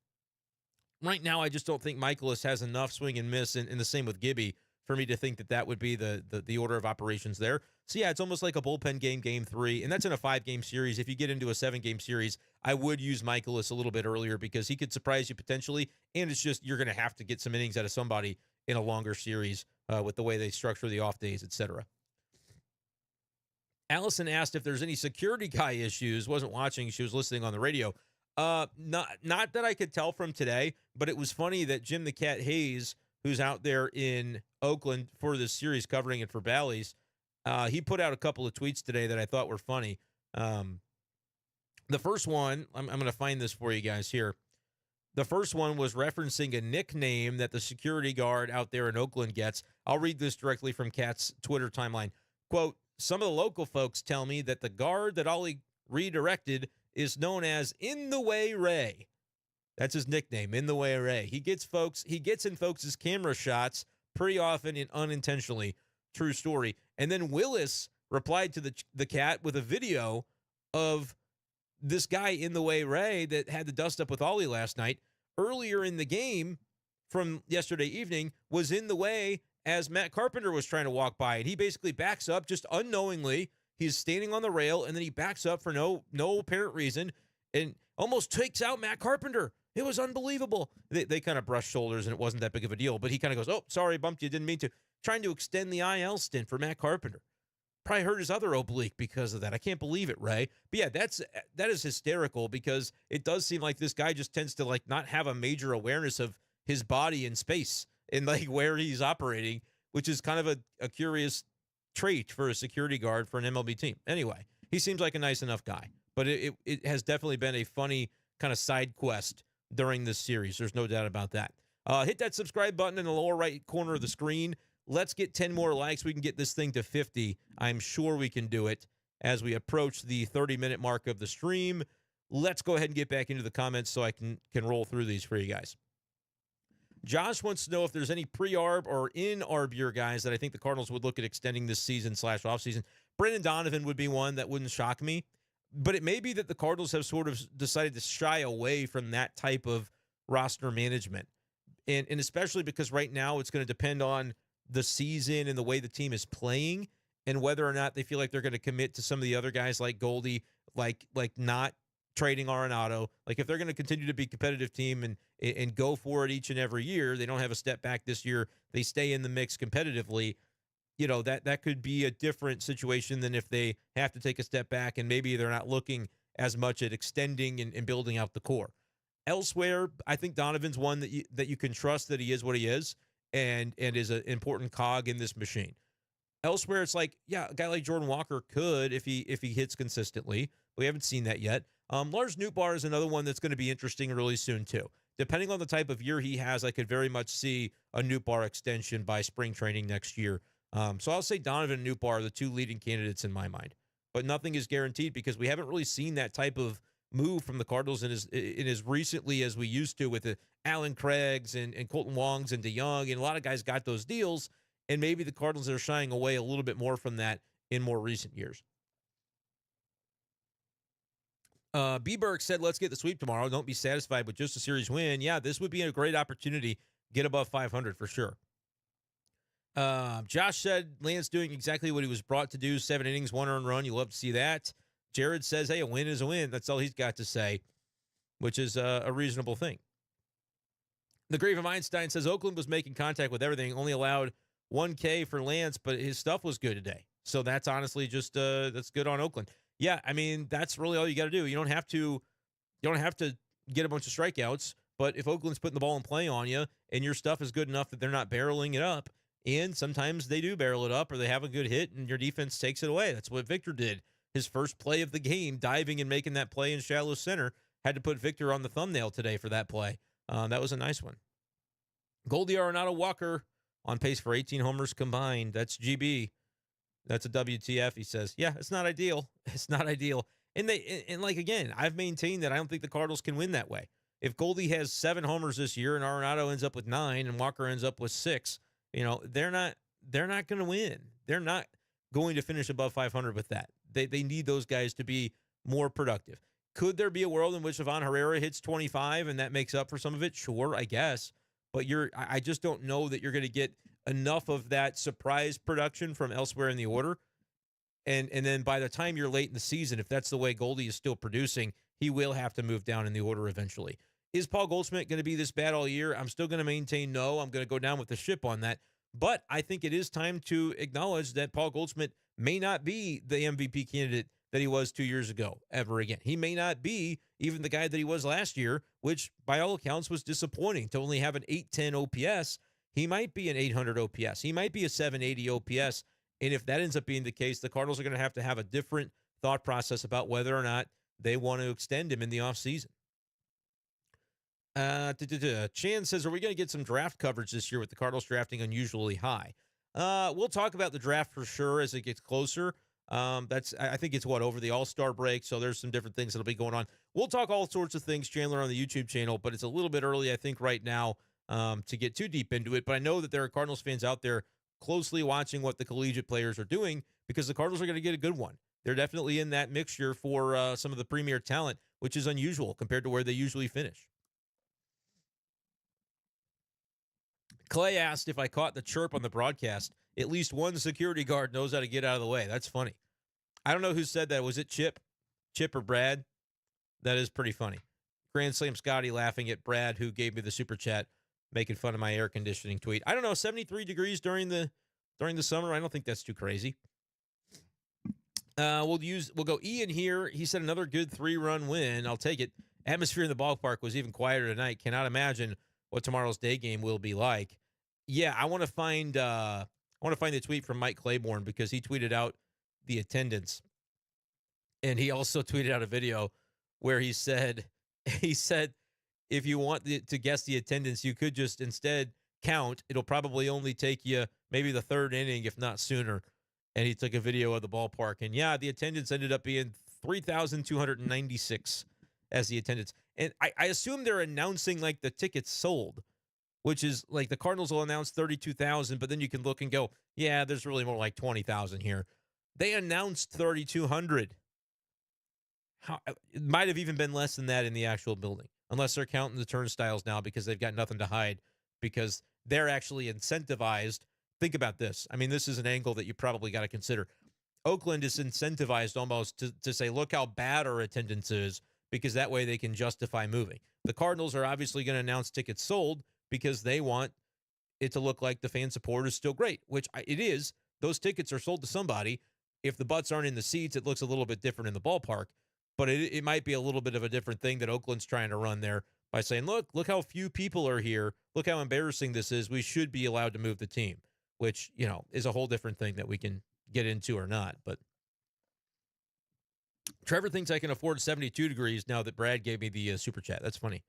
Right now, I just don't think Michaelis has enough swing and miss, and the same with Gibby, for me to think that would be the order of operations there. So, yeah, it's almost like a bullpen game 3, and that's in a 5-game series. If you get into a 7-game series, I would use Michaelis a little bit earlier, because he could surprise you potentially, and it's just you're going to have to get some innings out of somebody in a longer series with the way they structure the off days, etc. Allison asked if there's any security guy issues. Wasn't watching. She was listening on the radio. Not that I could tell from today, but it was funny that Jim the Cat Hayes, who's out there in Oakland for this series covering it for Bally's, he put out a couple of tweets today that I thought were funny. The first one, I'm going to find this for you guys here. The first one was referencing a nickname that the security guard out there in Oakland gets. I'll read this directly from Cat's Twitter timeline. Quote, some of the local folks tell me that the guard that Ollie redirected is known as In the Way Ray. That's his nickname, In the Way Ray. He gets in folks' camera shots pretty often and unintentionally. True story. And then Willis replied to the Cat with a video of this guy In the Way Ray that had the dust up with Ollie last night. Earlier in the game from yesterday evening was in the way as Matt Carpenter was trying to walk by, and he basically backs up just unknowingly. He's standing on the rail, and then he backs up for no apparent reason and almost takes out Matt Carpenter. It was unbelievable. They kind of brushed shoulders, and it wasn't that big of a deal. But he kind of goes, oh, sorry, bumped you, didn't mean to. Trying to extend the IL stint for Matt Carpenter. Probably hurt his other oblique because of that. I can't believe it, Ray. But yeah, that is hysterical, because it does seem like this guy just tends to not have a major awareness of his body in space and where he's operating, which is kind of a curious trait for a security guard for an MLB team. Anyway, he seems like a nice enough guy, but it has definitely been a funny kind of side quest during this series. There's no doubt about that. Hit that subscribe button in the lower right corner of the screen. Let's get 10 more likes. We can get this thing to 50. I'm sure we can do it as we approach the 30-minute mark of the stream. Let's go ahead and get back into the comments so I can roll through these for you guys. Josh wants to know if there's any pre-arb or in-arb year guys that I think the Cardinals would look at extending this season / offseason. Brendan Donovan would be one that wouldn't shock me, but it may be that the Cardinals have sort of decided to shy away from that type of roster management. And especially because right now it's going to depend on the season and the way the team is playing and whether or not they feel like they're going to commit to some of the other guys like Goldie, like not trading Arenado. Like if they're going to continue to be a competitive team and go for it each and every year, they don't have a step back this year. They stay in the mix competitively. That could be a different situation than if they have to take a step back and maybe they're not looking as much at extending and building out the core. Elsewhere, I think Donovan's one that you can trust that he is what he is and is an important cog in this machine. Elsewhere, it's like, yeah, a guy like Jordan Walker could if he hits consistently. We haven't seen that yet. Lars Nootbaar is another one that's going to be interesting really soon too. Depending on the type of year he has, I could very much see a Nootbaar extension by spring training next year. So I'll say Donovan and Nootbaar are the two leading candidates in my mind. But nothing is guaranteed because we haven't really seen that type of move from the Cardinals in as recently as we used to with the Allen Craigs and Colton Wongs and DeYoung. And a lot of guys got those deals. And maybe the Cardinals are shying away a little bit more from that in more recent years. B. Burke said, let's get the sweep tomorrow. Don't be satisfied with just a series win. Yeah, this would be a great opportunity. Get above 500 for sure. Josh said, Lance doing exactly what he was brought to do. 7 innings, 1 earned run. You love to see that. Jared says, hey, a win is a win. That's all he's got to say, which is a reasonable thing. The Grave of Einstein says, Oakland was making contact with everything, only allowed 1K for Lance, but his stuff was good today. So that's honestly just that's good on Oakland. Yeah, I mean, that's really all you got to do. You don't have to get a bunch of strikeouts, but if Oakland's putting the ball in play on you and your stuff is good enough that they're not barreling it up, and sometimes they do barrel it up or they have a good hit and your defense takes it away. That's what Victor did. His first play of the game, diving and making that play in shallow center, had to put Victor on the thumbnail today for that play. That was a nice one. Goldie Arenado Walker on pace for 18 homers combined. That's GB. That's a WTF, he says. Yeah, it's not ideal. It's not ideal. And again, I've maintained that I don't think the Cardinals can win that way. If Goldie has 7 homers this year and Arenado ends up with 9 and Walker ends up with 6, they're not going to win. They're not going to finish above 500 with that. They need those guys to be more productive. Could there be a world in which Ivan Herrera hits 25 and that makes up for some of it? Sure, I guess. But I just don't know that you're going to get enough of that surprise production from elsewhere in the order. And then by the time you're late in the season, if that's the way Goldie is still producing, he will have to move down in the order eventually. Is Paul Goldschmidt going to be this bad all year? I'm still going to maintain no. I'm going to go down with the ship on that. But I think it is time to acknowledge that Paul Goldschmidt may not be the MVP candidate that he was 2 years ago ever again. He may not be even the guy that he was last year, which by all accounts was disappointing to only have an 810 OPS. He might be an 800 OPS. He might be a 780 OPS. And if that ends up being the case, the Cardinals are going to have a different thought process about whether or not they want to extend him in the offseason. Chan says, are we going to get some draft coverage this year with the Cardinals drafting unusually high? We'll talk about the draft for sure as it gets closer. I think it's over the All-Star break, so there's some different things that'll be going on. We'll talk all sorts of things, Chandler, on the YouTube channel, but it's a little bit early, I think, right now to get too deep into it. But I know that there are Cardinals fans out there closely watching what the collegiate players are doing because the Cardinals are going to get a good one. They're definitely in that mixture for some of the premier talent, which is unusual compared to where they usually finish. Clay asked if I caught the chirp on the broadcast. At least one security guard knows how to get out of the way. That's funny. I don't know who said that. Was it Chip or Brad? That is pretty funny. Grand Slam Scotty laughing at Brad, who gave me the super chat, making fun of my air conditioning tweet. I don't know, 73 degrees during the summer. I don't think that's too crazy. We'll go Ian here. He said another good 3-run win. I'll take it. Atmosphere in the ballpark was even quieter tonight. Cannot imagine what tomorrow's day game will be like. Yeah, I want to find the tweet from Mike Claiborne because he tweeted out the attendance, and he also tweeted out a video where he said if you want to guess the attendance, you could just instead count. It'll probably only take you maybe the 3rd inning, if not sooner. And he took a video of the ballpark, and yeah, the attendance ended up being 3,296 as the attendance. And I assume they're announcing like the tickets sold, which is like the Cardinals will announce 32,000, but then you can look and go, yeah, there's really more like 20,000 here. They announced 3,200. It might have even been less than that in the actual building, unless they're counting the turnstiles now because they've got nothing to hide because they're actually incentivized. Think about this. I mean, this is an angle that you probably got to consider. Oakland is incentivized almost to say, look how bad our attendance is, because that way they can justify moving. The Cardinals are obviously going to announce tickets sold because they want it to look like the fan support is still great, which it is. Those tickets are sold to somebody. If the butts aren't in the seats, it looks a little bit different in the ballpark, but it might be a little bit of a different thing that Oakland's trying to run there by saying, look how few people are here. Look how embarrassing this is. We should be allowed to move the team, which, is a whole different thing that we can get into or not. But Trevor thinks I can afford 72 degrees now that Brad gave me the super chat. That's funny.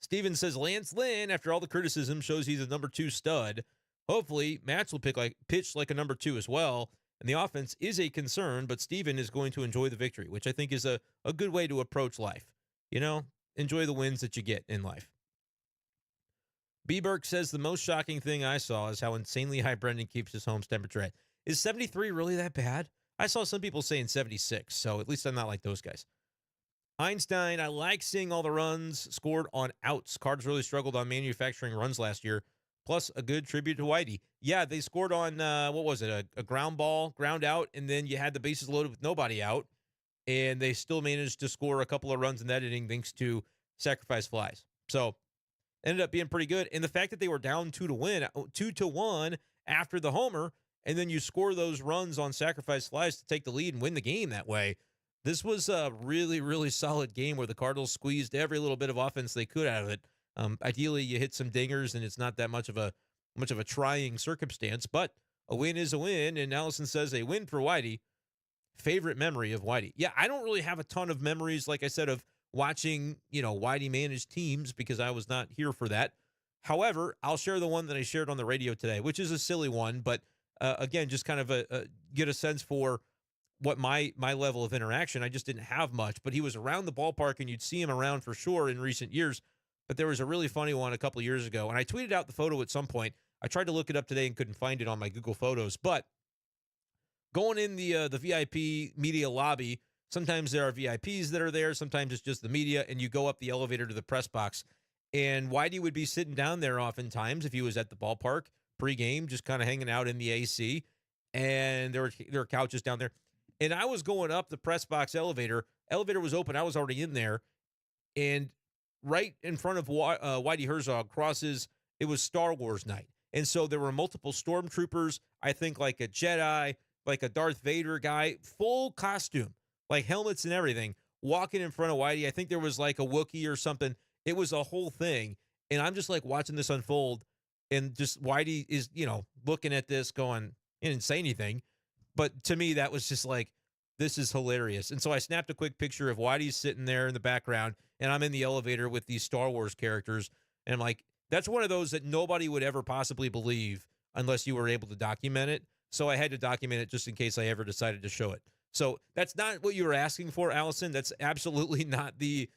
Steven says Lance Lynn, after all the criticism, shows he's a number 2 stud. Hopefully, Matz will pitch like a number 2 as well. And the offense is a concern, but Steven is going to enjoy the victory, which I think is a good way to approach life. Enjoy the wins that you get in life. B. Burke says the most shocking thing I saw is how insanely high Brenden keeps his home's temperature at. Is 73 really that bad? I saw some people saying 76, so at least I'm not like those guys. Einstein, I like seeing all the runs scored on outs. Cards really struggled on manufacturing runs last year, plus a good tribute to Whitey. Yeah, they scored on, a ground ball, ground out, and then you had the bases loaded with nobody out, and they still managed to score a couple of runs in that inning thanks to sacrifice flies. So, ended up being pretty good. And the fact that they were down 2-1 after the homer, and then you score those runs on sacrifice flies to take the lead and win the game that way. This was a really, really solid game where the Cardinals squeezed every little bit of offense they could out of it. Ideally, you hit some dingers, and it's not that much of a trying circumstance, but a win is a win. And Allison says a win for Whitey. Favorite memory of Whitey? Yeah, I don't really have a ton of memories, like I said, of watching, Whitey manage teams because I was not here for that. However, I'll share the one that I shared on the radio today, which is a silly one, but again, just kind of get a sense for what my level of interaction. I just didn't have much, but he was around the ballpark, and you'd see him around for sure in recent years. But there was a really funny one a couple of years ago, and I tweeted out the photo at some point. I tried to look it up today and couldn't find it on my Google Photos, but going in the VIP media lobby, sometimes there are VIPs that are there, sometimes it's just the media, and you go up the elevator to the press box. And Whitey would be sitting down there oftentimes if he was at the ballpark pregame, just kind of hanging out in the AC, and there were couches down there. And I was going up the press box elevator. Elevator was open. I was already in there. And right in front of Whitey Herzog crosses, it was Star Wars night. And so there were multiple stormtroopers, I think like a Jedi, like a Darth Vader guy, full costume, like helmets and everything, walking in front of Whitey. I think there was like a Wookiee or something. It was a whole thing. And I'm just like watching this unfold. And just Whitey is, looking at this going, he didn't say anything. But to me, that was just like, this is hilarious. And so I snapped a quick picture of Whitey sitting there in the background, and I'm in the elevator with these Star Wars characters. And I'm like, that's one of those that nobody would ever possibly believe unless you were able to document it. So I had to document it just in case I ever decided to show it. So that's not what you were asking for, Allison. That's absolutely not the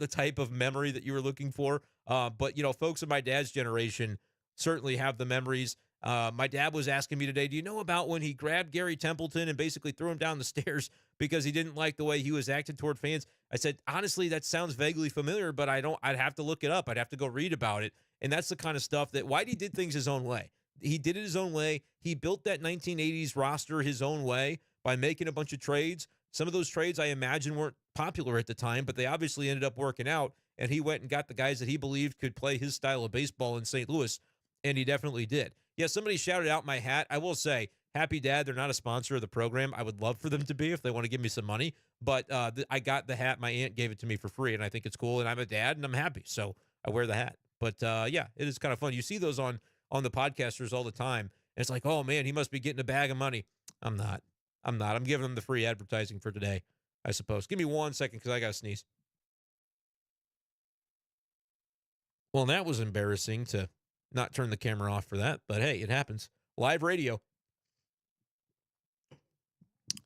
type of memory that you were looking for. But, folks of my dad's generation certainly have the memories. My dad was asking me today, do you know about when he grabbed Gary Templeton and basically threw him down the stairs because he didn't like the way he was acting toward fans? I said, honestly, that sounds vaguely familiar, but I'd have to look it up. I'd have to go read about it. And that's the kind of stuff that Whitey did things his own way. He did it his own way. He built that 1980s roster his own way by making a bunch of trades. Some of those trades I imagine weren't popular at the time, but they obviously ended up working out. And he went and got the guys that he believed could play his style of baseball in St. Louis. And he definitely did. Yeah, somebody shouted out my hat. I will say, Happy Dad, they're not a sponsor of the program. I would love for them to be if they want to give me some money. But I got the hat. My aunt gave it to me for free, and I think it's cool. And I'm a dad, and I'm happy. So I wear the hat. But, yeah, it is kind of fun. You see those on the podcasters all the time. And it's like, oh, man, he must be getting a bag of money. I'm not. I'm giving them the free advertising for today, I suppose. Give me 1 second because I got to sneeze. Well, that was embarrassing to not turn the camera off for that, but hey, it happens. Live radio.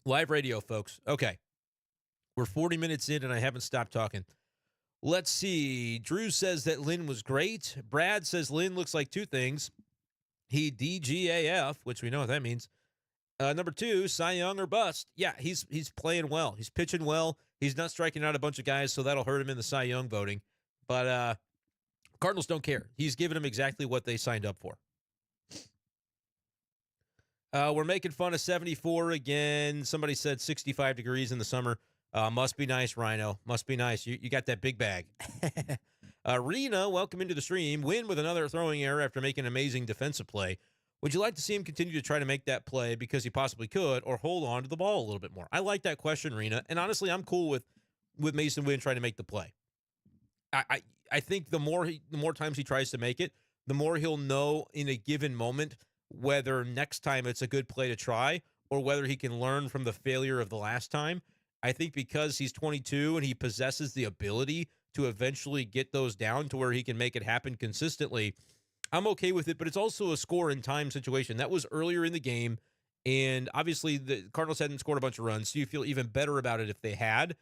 Live radio, folks. Okay. We're 40 minutes in, and I haven't stopped talking. Let's see. Drew says that Lynn was great. Brad says Lynn looks like two things. He DGAF, which we know what that means. Number 2, Cy Young or bust. Yeah, he's playing well. He's pitching well. He's not striking out a bunch of guys, so that'll hurt him in the Cy Young voting. But Cardinals don't care. He's given them exactly what they signed up for. We're making fun of 74 again. Somebody said 65 degrees in the summer. Must be nice, Rhino. Must be nice. You got that big bag. Rena, welcome into the stream. Winn with another throwing error after making an amazing defensive play. Would you like to see him continue to try to make that play because he possibly could, or hold on to the ball a little bit more? I like that question, Rena. And honestly, I'm cool with Mason Winn trying to make the play. I think the more times he tries to make it, the more he'll know in a given moment whether next time it's a good play to try or whether he can learn from the failure of the last time. I think because he's 22 and he possesses the ability to eventually get those down to where he can make it happen consistently, I'm okay with it, but it's also a score and time situation. That was earlier in the game, and obviously the Cardinals hadn't scored a bunch of runs, so you feel even better about it if they had,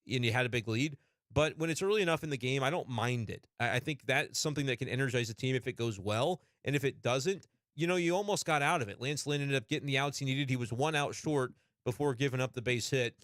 and you had a big lead. But when it's early enough in the game, I don't mind it. I think that's something that can energize the team if it goes well, and if it doesn't, you almost got out of it. Lance Lynn ended up getting the outs he needed. He was 1 out short before giving up the base hit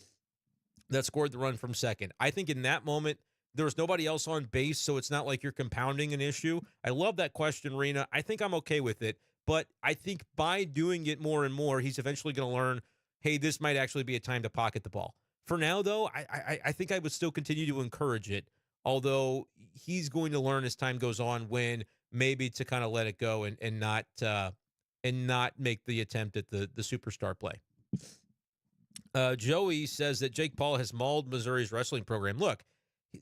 that scored the run from second. I think in that moment, there was nobody else on base, so it's not like you're compounding an issue. I love that question, Rena. I think I'm okay with it, but I think by doing it more and more, he's eventually going to learn, hey, this might actually be a time to pocket the ball. For now, though, I think I would still continue to encourage it, although he's going to learn as time goes on when maybe to kind of let it go and not make the attempt at the superstar play. Joey says that Jake Paul has mauled Missouri's wrestling program. Look,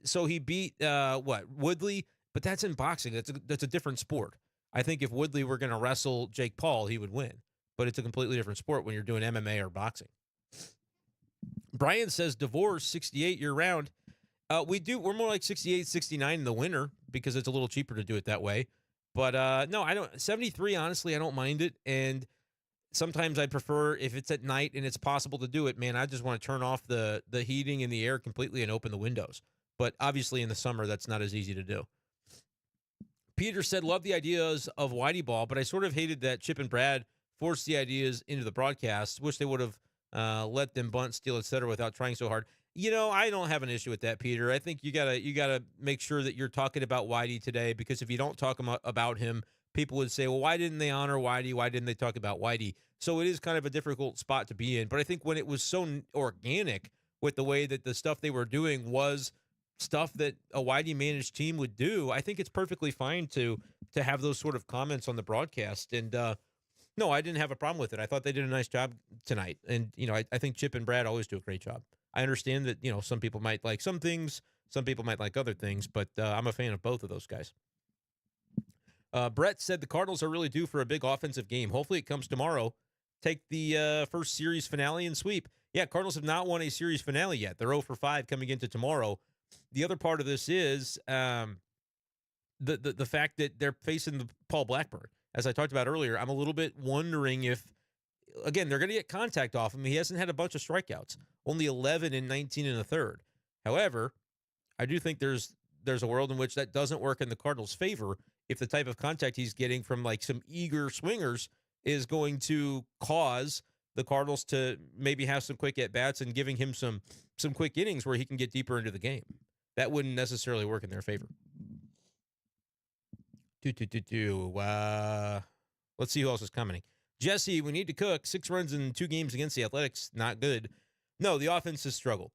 so he beat Woodley, but that's in boxing. That's a different sport. I think if Woodley were going to wrestle Jake Paul, he would win, but it's a completely different sport when you're doing MMA or boxing. Brian says divorce 68 year round. We're more like 68, 69 in the winter because it's a little cheaper to do it that way. But no, I don't. 73, honestly, I don't mind it. And sometimes I prefer if it's at night and it's possible to do it, man, I just want to turn off the heating in the air completely and open the windows. But obviously in the summer, that's not as easy to do. Peter said, love the ideas of Whitey ball, but I sort of hated that Chip and Brad forced the ideas into the broadcast. Wish they would have let them bunt, steal, etc. without trying so hard. I don't have an issue with that, Peter. I think you gotta make sure that you're talking about Whitey today, because if you don't talk about him, people would say, well, why didn't they honor Whitey? Why didn't they talk about Whitey? So it is kind of a difficult spot to be in. But I think when it was so organic with the way that the stuff they were doing was stuff that a Whitey managed team would do, I think it's perfectly fine to have those sort of comments on the broadcast. And no, I didn't have a problem with it. I thought they did a nice job tonight. And, I think Chip and Brad always do a great job. I understand that, some people might like some things, some people might like other things, but I'm a fan of both of those guys. Brett said the Cardinals are really due for a big offensive game. Hopefully it comes tomorrow. Take the first series finale and sweep. Yeah, Cardinals have not won a series finale yet. They're 0-for-5 coming into tomorrow. The other part of this is the fact that they're facing the Paul Blackburn. As I talked about earlier, I'm a little bit wondering if, again, they're going to get contact off him. He hasn't had a bunch of strikeouts, only 11 and 19 in the third. However, I do think there's a world in which that doesn't work in the Cardinals' favor if the type of contact he's getting from like some eager swingers is going to cause the Cardinals to maybe have some quick at-bats and giving him some quick innings where he can get deeper into the game. That wouldn't necessarily work in their favor. Let's see who else is coming. Jesse, we need to cook. 6 runs in 2 games against the Athletics. Not good. No, the offense has struggled.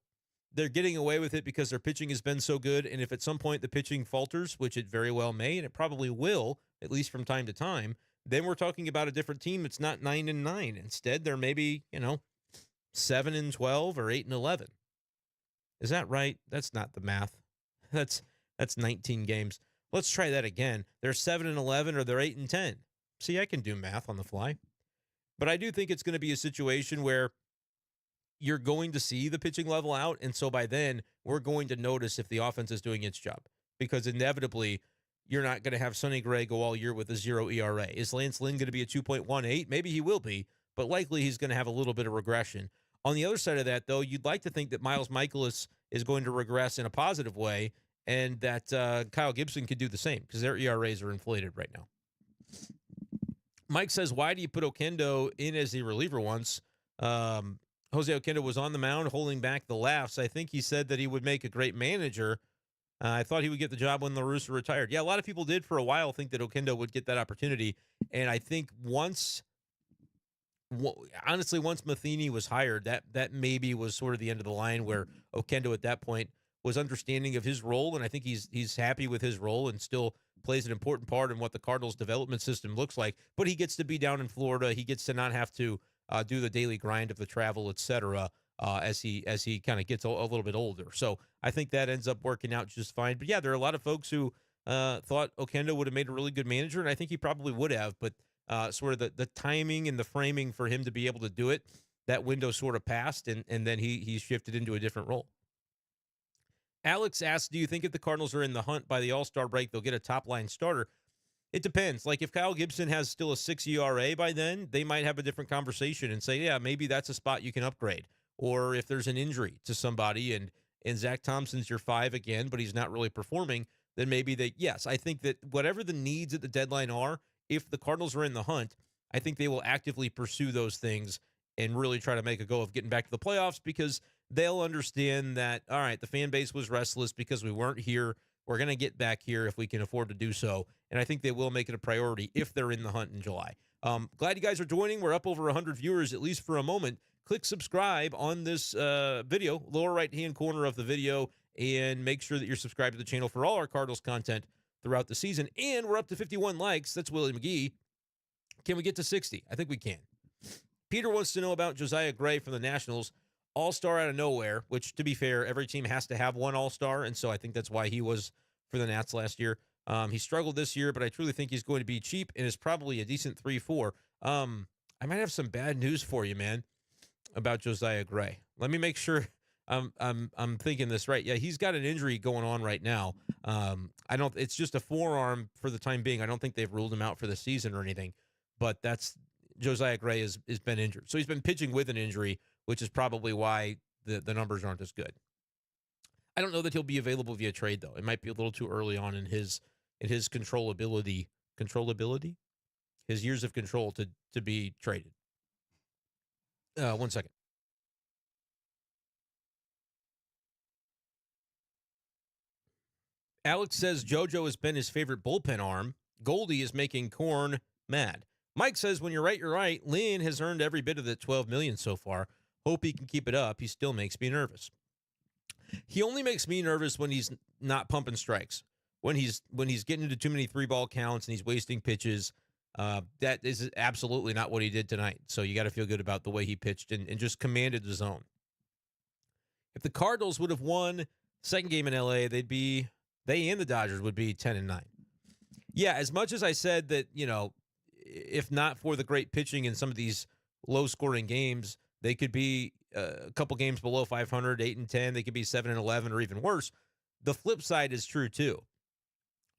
They're getting away with it because their pitching has been so good, and if at some point the pitching falters, which it very well may, and it probably will, at least from time to time, then we're talking about a different team. It's not 9-9. Instead, they're maybe, 7-12 or 8-11. Is that right? That's not the math. That's 19 games. Let's try that again. They're 7-11 or they're 8-10. See, I can do math on the fly. But I do think it's going to be a situation where you're going to see the pitching level out, and so by then, we're going to notice if the offense is doing its job. Because inevitably, you're not going to have Sonny Gray go all year with a 0 ERA. Is Lance Lynn going to be a 2.18? Maybe he will be, but likely he's going to have a little bit of regression. On the other side of that, though, you'd like to think that Miles Michaelis is going to regress in a positive way, and that Kyle Gibson could do the same, because their ERAs are inflated right now. Mike says, why do you put Oquendo in as the reliever once? Jose Oquendo was on the mound holding back the laughs. I think he said that he would make a great manager. I thought he would get the job when La Russa retired. Yeah, a lot of people did for a while think that Oquendo would get that opportunity. And I think honestly, once Matheny was hired, that maybe was sort of the end of the line where Oquendo at that point was understanding of his role. And I think he's happy with his role and still plays an important part in what the Cardinals development system looks like. But he gets to be down in Florida. He gets to not have to do the daily grind of the travel, et cetera, as he kind of gets a little bit older. So I think that ends up working out just fine. But yeah, there are a lot of folks who thought Oquendo would have made a really good manager, and I think he probably would have. But sort of the timing and the framing for him to be able to do it, that window sort of passed, and then he shifted into a different role. Alex asks, do you think if the Cardinals are in the hunt by the All-Star break, they'll get a top-line starter? It depends. Like, if Kyle Gibson has still a 6 ERA by then, they might have a different conversation and say, yeah, maybe that's a spot you can upgrade. Or if there's an injury to somebody and Zach Thompson's your 5 again, but he's not really performing, then maybe yes, I think that whatever the needs at the deadline are, if the Cardinals are in the hunt, I think they will actively pursue those things and really try to make a go of getting back to the playoffs, because they'll understand that, all right, the fan base was restless because we weren't here. We're going to get back here if we can afford to do so. And I think they will make it a priority if they're in the hunt in July. Glad you guys are joining. We're up over 100 viewers, at least for a moment. Click subscribe on this video, lower right-hand corner of the video, and make sure that you're subscribed to the channel for all our Cardinals content throughout the season. And we're up to 51 likes. That's Willie McGee. Can we get to 60? I think we can. Peter wants to know about Josiah Gray from the Nationals. All-star out of nowhere, which, to be fair, every team has to have one all-star, and so I think that's why he was for the Nats last year. He struggled this year, but I truly think he's going to be cheap and is probably a decent 3-4. I might have some bad news for you, man, about Josiah Gray. Let me make sure I'm thinking this right. Yeah, he's got an injury going on right now. It's just a forearm for the time being. I don't think they've ruled him out for the season or anything, but Josiah Gray has been injured. So he's been pitching with an injury, which is probably why the numbers aren't as good. I don't know that he'll be available via trade, though. It might be a little too early on in his controllability, his years of control to be traded. 1 second. Alex says JoJo has been his favorite bullpen arm. Goldie is making Corn mad. Mike says, when you're right, you're right. Lynn has earned every bit of the $12 million so far. Hope he can keep it up. He still makes me nervous. He only makes me nervous when he's not pumping strikes. When he's getting into too many 3-ball counts and he's wasting pitches. That is absolutely not what he did tonight. So you got to feel good about the way he pitched and just commanded the zone. If the Cardinals would have won second game in LA, they and the Dodgers would be 10-9. Yeah, as much as I said that, if not for the great pitching in some of these low-scoring games, they could be a couple games below 500, 8-10. They could be 7-11 or even worse. The flip side is true too.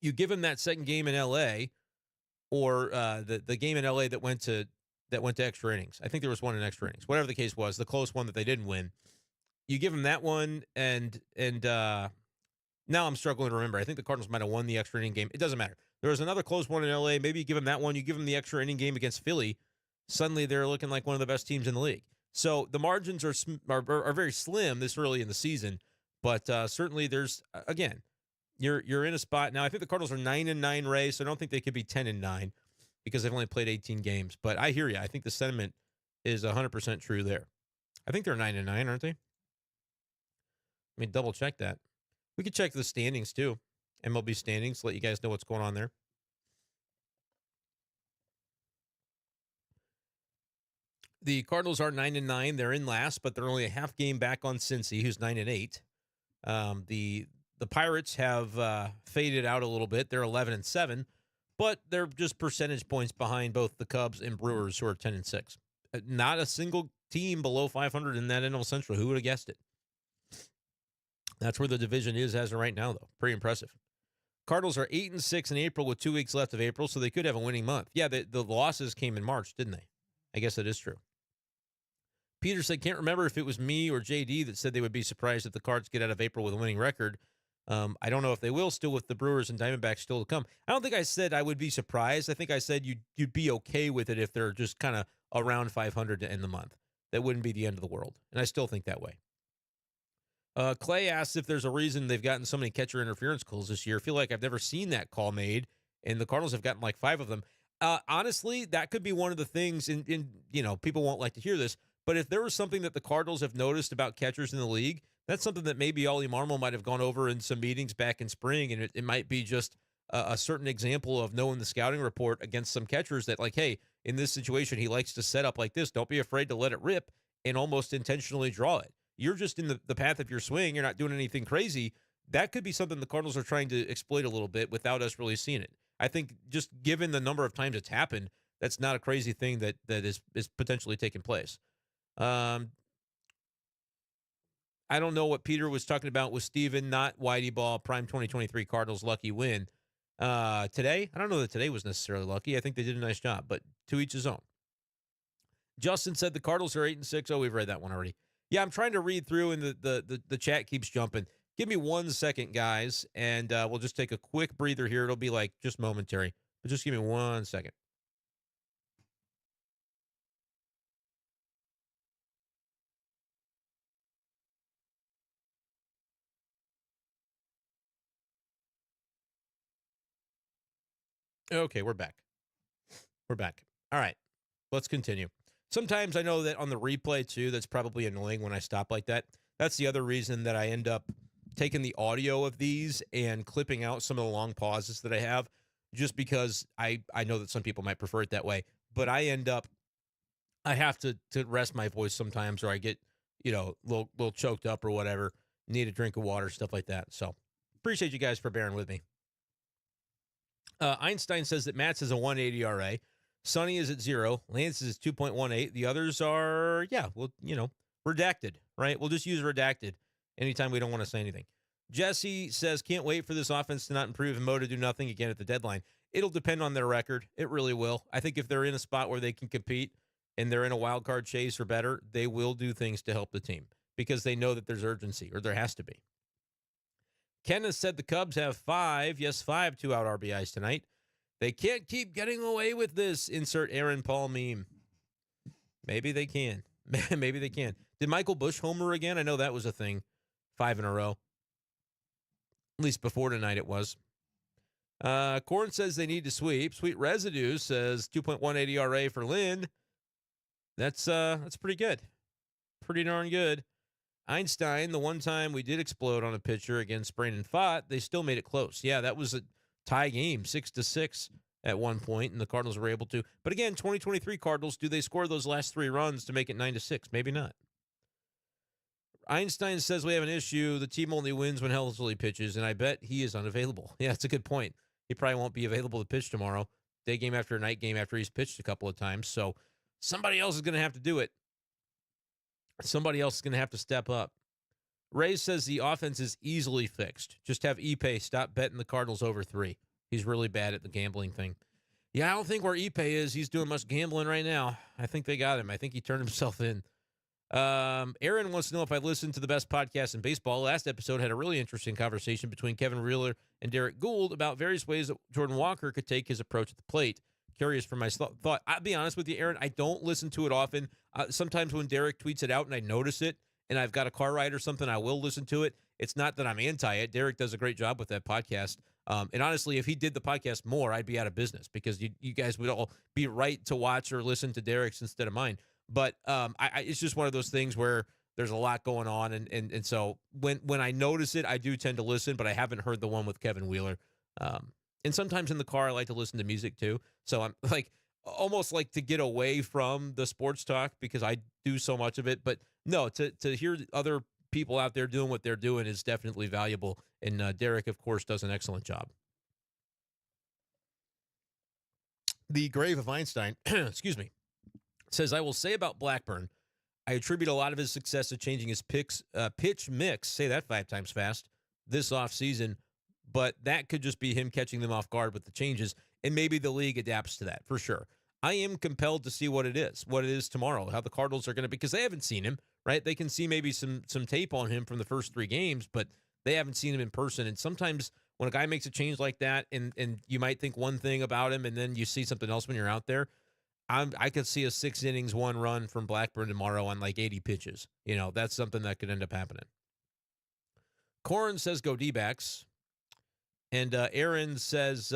You give them that second game in L.A. or the game in L.A. that went to extra innings. I think there was one in extra innings. Whatever the case was, the close one that they didn't win. You give them that one, and now I'm struggling to remember. I think the Cardinals might have won the extra inning game. It doesn't matter. There was another close one in L.A. Maybe you give them that one. You give them the extra inning game against Philly. Suddenly they're looking like one of the best teams in the league. So the margins are very slim this early in the season, but certainly there's again, you're in a spot now. I think the Cardinals are 9-9 Ray, so I don't think they could be 10-9 because they've only played 18 games. But I hear you. I think the sentiment is 100% true there. I think they're 9-9, aren't they? Let me double check that. We could check the standings too, MLB standings. Let you guys know what's going on there. The Cardinals are 9-9. They're in last, but they're only a half game back on Cincy, who's 9-8. The Pirates have faded out a little bit. They're 11-7, but they're just percentage points behind both the Cubs and Brewers, who are 10-6. Not a single team below 500 in that NL Central. Who would have guessed it? That's where the division is as of right now, though. Pretty impressive. Cardinals are 8-6 in April with 2 weeks left of April, so they could have a winning month. Yeah, the losses came in March, didn't they? I guess that is true. Peter said, can't remember if it was me or JD that said they would be surprised if the Cards get out of April with a winning record. I don't know if they will, still with the Brewers and Diamondbacks still to come. I don't think I said I would be surprised. I think I said you'd be okay with it if they're just kind of around 500 to end the month. That wouldn't be the end of the world. And I still think that way. Clay asks if there's a reason they've gotten so many catcher interference calls this year. I feel like I've never seen that call made, and the Cardinals have gotten like 5 of them. Honestly, that could be one of the things, and people won't like to hear this, but if there was something that the Cardinals have noticed about catchers in the league, that's something that maybe Ollie Marmol might have gone over in some meetings back in spring, and it might be just a certain example of knowing the scouting report against some catchers that, like, hey, in this situation, he likes to set up like this. Don't be afraid to let it rip and almost intentionally draw it. You're just in the path of your swing. You're not doing anything crazy. That could be something the Cardinals are trying to exploit a little bit without us really seeing it. I think just given the number of times it's happened, that's not a crazy thing that is potentially taking place. I don't know what Peter was talking about with Steven, not Whitey Ball, prime 2023 Cardinals lucky win. Today, I don't know that today was necessarily lucky. I think they did a nice job, but to each his own. Justin said the Cardinals are 8-6. Oh, we've read that one already. Yeah, I'm trying to read through, and the chat keeps jumping. Give me 1 second, guys, and we'll just take a quick breather here. It'll be like just momentary, but just give me 1 second. Okay, we're back. We're back. All right, let's continue. Sometimes I know that on the replay, too, that's probably annoying when I stop like that. That's the other reason that I end up taking the audio of these and clipping out some of the long pauses that I have, just because I know that some people might prefer it that way. But I have to rest my voice sometimes, or I get, a little choked up or whatever, need a drink of water, stuff like that. So appreciate you guys for bearing with me. Einstein says that Matt's is a 180 RA. Sonny is at 0. Lance is 2.18. The others are, redacted, right? We'll just use redacted anytime we don't want to say anything. Jesse says, can't wait for this offense to not improve and Mo to do nothing again at the deadline. It'll depend on their record. It really will. I think if they're in a spot where they can compete and they're in a wild card chase or better, they will do things to help the team because they know that there's urgency, or there has to be. Kenneth said the Cubs have 5 2-out RBIs tonight. They can't keep getting away with this. Insert Aaron Paul meme. Maybe they can. Maybe they can. Did Michael Busch homer again? I know that was a thing. 5 in a row. At least before tonight it was. Corn says they need to sweep. Sweet Residue says 2.18 ERA for Lynn. That's pretty good. Pretty darn good. Einstein, the one time we did explode on a pitcher against Brandon Pfaadt, they still made it close. Yeah, that was a tie game, 6-6 at one point, and the Cardinals were able to. But again, 2023 Cardinals, do they score those last 3 runs to make it 9-6? Maybe not. Einstein says we have an issue. The team only wins when Helsley pitches, and I bet he is unavailable. Yeah, that's a good point. He probably won't be available to pitch tomorrow. Day game after night game after he's pitched a couple of times. So somebody else is going to have to do it. Somebody else is going to have to step up. Ray says the offense is easily fixed. Just have Ipe stop betting the Cardinals over 3. He's really bad at the gambling thing. Yeah, I don't think where Ipe is, he's doing much gambling right now. I think they got him. I think he turned himself in. Aaron wants to know if I listened to the best podcast in baseball. Last episode had a really interesting conversation between Kevin Wheeler and Derek Gould about various ways that Jordan Walker could take his approach at the plate. Curious for my thought. I'll be honest with you, Aaron, I don't listen to it often. Sometimes when Derek tweets it out and I notice it, and I've got a car ride or something, I will listen to it. It's not that I'm anti it. Derek does a great job with that podcast. And honestly, if he did the podcast more, I'd be out of business because you guys would all be right to watch or listen to Derek's instead of mine. But it's just one of those things where there's a lot going on. And so when I notice it, I do tend to listen, but I haven't heard the one with Kevin Wheeler. And sometimes in the car, I like to listen to music too. So I'm like almost like to get away from the sports talk because I do so much of it. But no, to hear other people out there doing what they're doing is definitely valuable. And Derek, of course, does an excellent job. The Grave of Einstein, excuse me, says, I will say about Blackburn, I attribute a lot of his success to changing his pitch mix, say that 5 times fast, this offseason. But that could just be him catching them off guard with the changes, and maybe the league adapts to that for sure. I am compelled to see what it is tomorrow, how the Cardinals are going to, because they haven't seen him, right? They can see maybe some tape on him from the first 3 games, but they haven't seen him in person. And sometimes when a guy makes a change like that, and you might think one thing about him, and then you see something else when you're out there, I could see a 6 innings, 1 run from Blackburn tomorrow on like 80 pitches. That's something that could end up happening. Corin says go D-backs. And Aaron says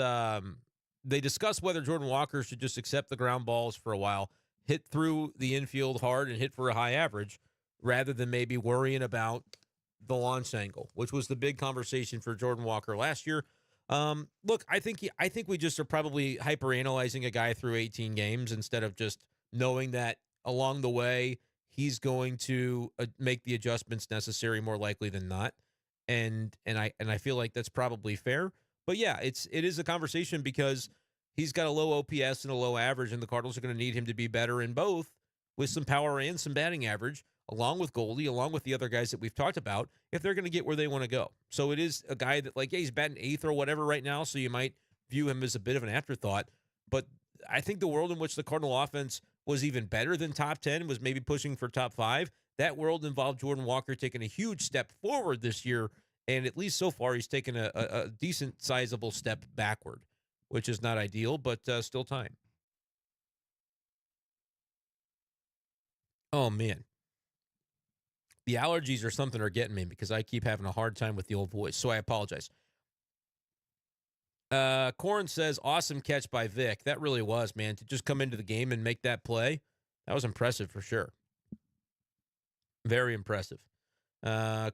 they discuss whether Jordan Walker should just accept the ground balls for a while, hit through the infield hard, and hit for a high average, rather than maybe worrying about the launch angle, which was the big conversation for Jordan Walker last year. Look, I think we just are probably hyper-analyzing a guy through 18 games instead of just knowing that along the way he's going to make the adjustments necessary more likely than not. And I feel like that's probably fair. But yeah, it is a conversation because he's got a low OPS and a low average, and the Cardinals are going to need him to be better in both with some power and some batting average, along with Goldie, along with the other guys that we've talked about, if they're going to get where they want to go. So it is a guy that, like, yeah, he's batting eighth or whatever right now, so you might view him as a bit of an afterthought. But I think the world in which the Cardinal offense was even better than top 10, was maybe pushing for top 5, that world involved Jordan Walker taking a huge step forward this year, and at least so far he's taken a decent, sizable step backward, which is not ideal, but still time. Oh, man. The allergies or something are getting me because I keep having a hard time with the old voice, so I apologize. Corin says, awesome catch by Vic. That really was, man. To just come into the game and make that play, that was impressive for sure. Very impressive.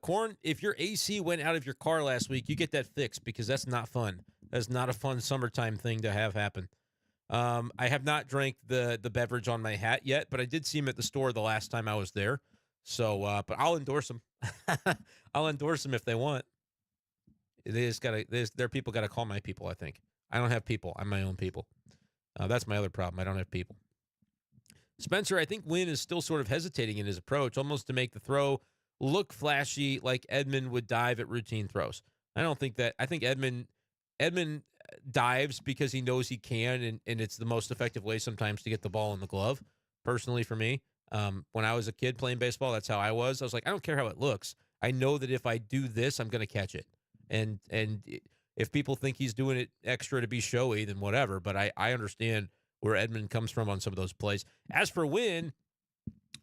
Corin, if your AC went out of your car last week, you get that fixed because that's not fun. That's not a fun summertime thing to have happen. I have not drank the beverage on my hat yet, but I did see him at the store the last time I was there. So, but I'll endorse them. I'll endorse them if they want. Their people got to call my people, I think. I don't have people. I'm my own people. That's my other problem. I don't have people. Spencer, I think Winn is still sort of hesitating in his approach, almost to make the throw look flashy like Edman would dive at routine throws. I don't think that. I think Edman dives because he knows he can, and it's the most effective way sometimes to get the ball in the glove, personally for me. When I was a kid playing baseball, that's how I was. I was like, I don't care how it looks. I know that if I do this, I'm going to catch it. And if people think he's doing it extra to be showy, then whatever. But I understand where Edman comes from on some of those plays. As for Winn,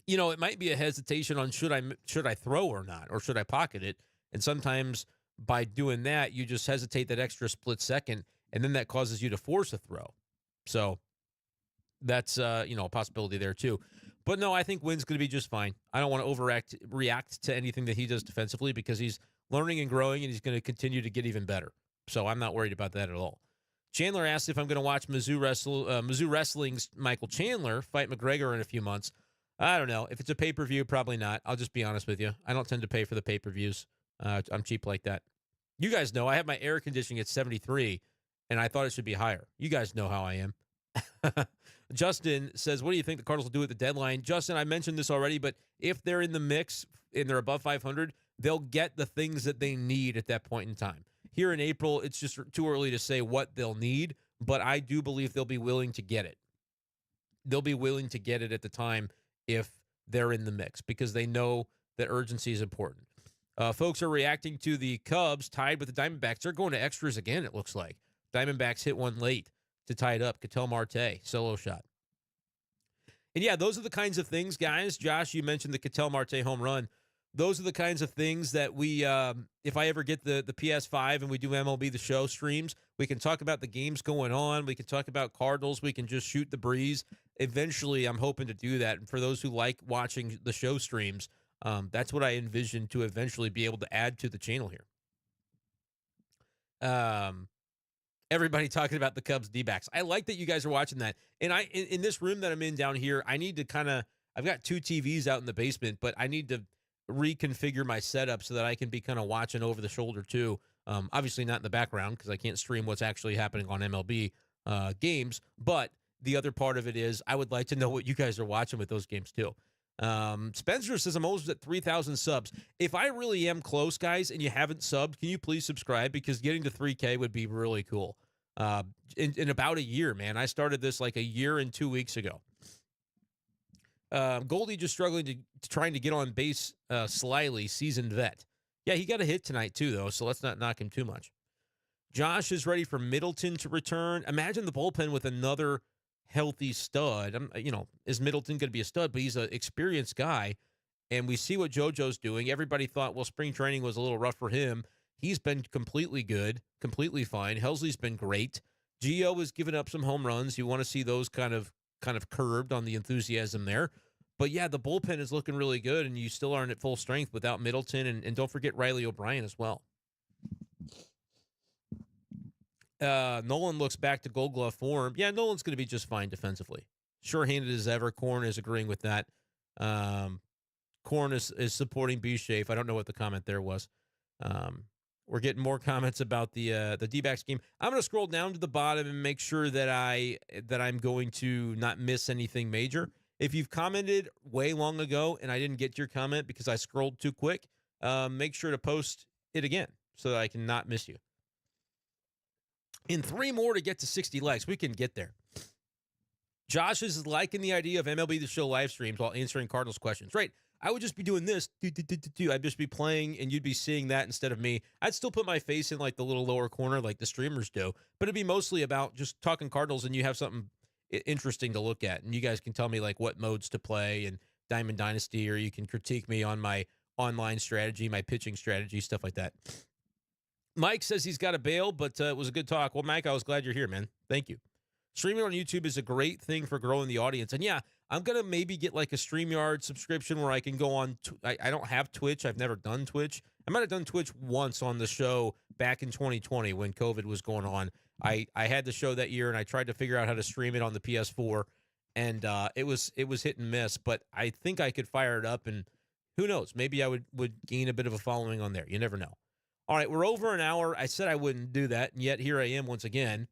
it might be a hesitation on should I throw or not, or should I pocket it? And sometimes by doing that, you just hesitate that extra split second, and then that causes you to force a throw. So that's a possibility there too. But no, I think Winn's going to be just fine. I don't want to react to anything that he does defensively because he's learning and growing, and he's going to continue to get even better. So I'm not worried about that at all. Chandler asked if I'm going to watch Mizzou Wrestling's Michael Chandler fight McGregor in a few months. I don't know. If it's a pay-per-view, probably not. I'll just be honest with you. I don't tend to pay for the pay-per-views. I'm cheap like that. You guys know I have my air conditioning at 73, and I thought it should be higher. You guys know how I am. Justin says, what do you think the Cardinals will do at the deadline? Justin, I mentioned this already, but if they're in the mix and they're above 500, they'll get the things that they need at that point in time. Here in April, it's just too early to say what they'll need, but I do believe they'll be willing to get it. They'll be willing to get it at the time if they're in the mix because they know that urgency is important. Folks are reacting to the Cubs tied with the Diamondbacks. They're going to extras again, it looks like. Diamondbacks hit one late to tie it up. Ketel Marte, solo shot. And yeah, those are the kinds of things, guys. Josh, you mentioned the Ketel Marte home run. Those are the kinds of things that we, if I ever get the PS5 and we do MLB The Show streams, we can talk about the games going on. We can talk about Cardinals. We can just shoot the breeze. Eventually, I'm hoping to do that. And for those who like watching the show streams, that's what I envision to eventually be able to add to the channel here. Everybody talking about the Cubs D-backs. I like that you guys are watching that. And in this room that I'm in down here, I need to I've got 2 TVs out in the basement, but I need to reconfigure my setup so that I can be kind of watching over the shoulder too. Obviously not in the background because I can't stream what's actually happening on MLB games. But the other part of it is I would like to know what you guys are watching with those games too. Spencer says, I'm almost at 3,000 subs. If I really am close, guys, and you haven't subbed, can you please subscribe? Because getting to 3K would be really cool. In about a year, man. I started this like a year and 2 weeks ago. Goldie just struggling trying to get on base slyly, seasoned vet. Yeah, he got a hit tonight too, though, so let's not knock him too much. Josh is ready for Middleton to return. Imagine the bullpen with another healthy stud. Is Middleton going to be a stud? But he's an experienced guy. and we see what JoJo's doing. Everybody thought, well, spring training was a little rough for him. He's been completely good, completely fine. Helsley's been great. Gio has given up some home runs. You want to see those kind of curbed on the enthusiasm there. But yeah, the bullpen is looking really good, and you still aren't at full strength without Middleton, and don't forget Riley O'Brien as well. Nolan looks back to Gold Glove form. Yeah, Nolan's going to be just fine defensively. Sure-handed as ever. Korn is agreeing with that. Korn is supporting B-Shafe. I don't know what the comment there was. We're getting more comments about the D-backs game. I'm going to scroll down to the bottom and make sure that I'm going to not miss anything major. If you've commented way long ago and I didn't get your comment because I scrolled too quick, make sure to post it again so that I can not miss you. In 3 more to get to 60 likes, we can get there. Josh is liking the idea of MLB The Show live streams while answering Cardinals questions. Right. I would just be doing this. I'd just be playing, and you'd be seeing that instead of me. I'd still put my face in like the little lower corner like the streamers do, but it'd be mostly about just talking Cardinals, and you have something interesting to look at, and you guys can tell me like what modes to play and Diamond Dynasty, or you can critique me on my online strategy, my pitching strategy, stuff like that. Mike says he's got to bail, but it was a good talk. Well, Mike, I was glad you're here, man. Thank you. Streaming on YouTube is a great thing for growing the audience. And yeah, I'm going to maybe get like a StreamYard subscription where I can go on. I don't have Twitch. I've never done Twitch. I might have done Twitch once on the show back in 2020 when COVID was going on. I had the show that year, and I tried to figure out how to stream it on the PS4, and it was hit and miss. But I think I could fire it up, and who knows? Maybe I would gain a bit of a following on there. You never know. All right, we're over an hour. I said I wouldn't do that, and yet here I am once again.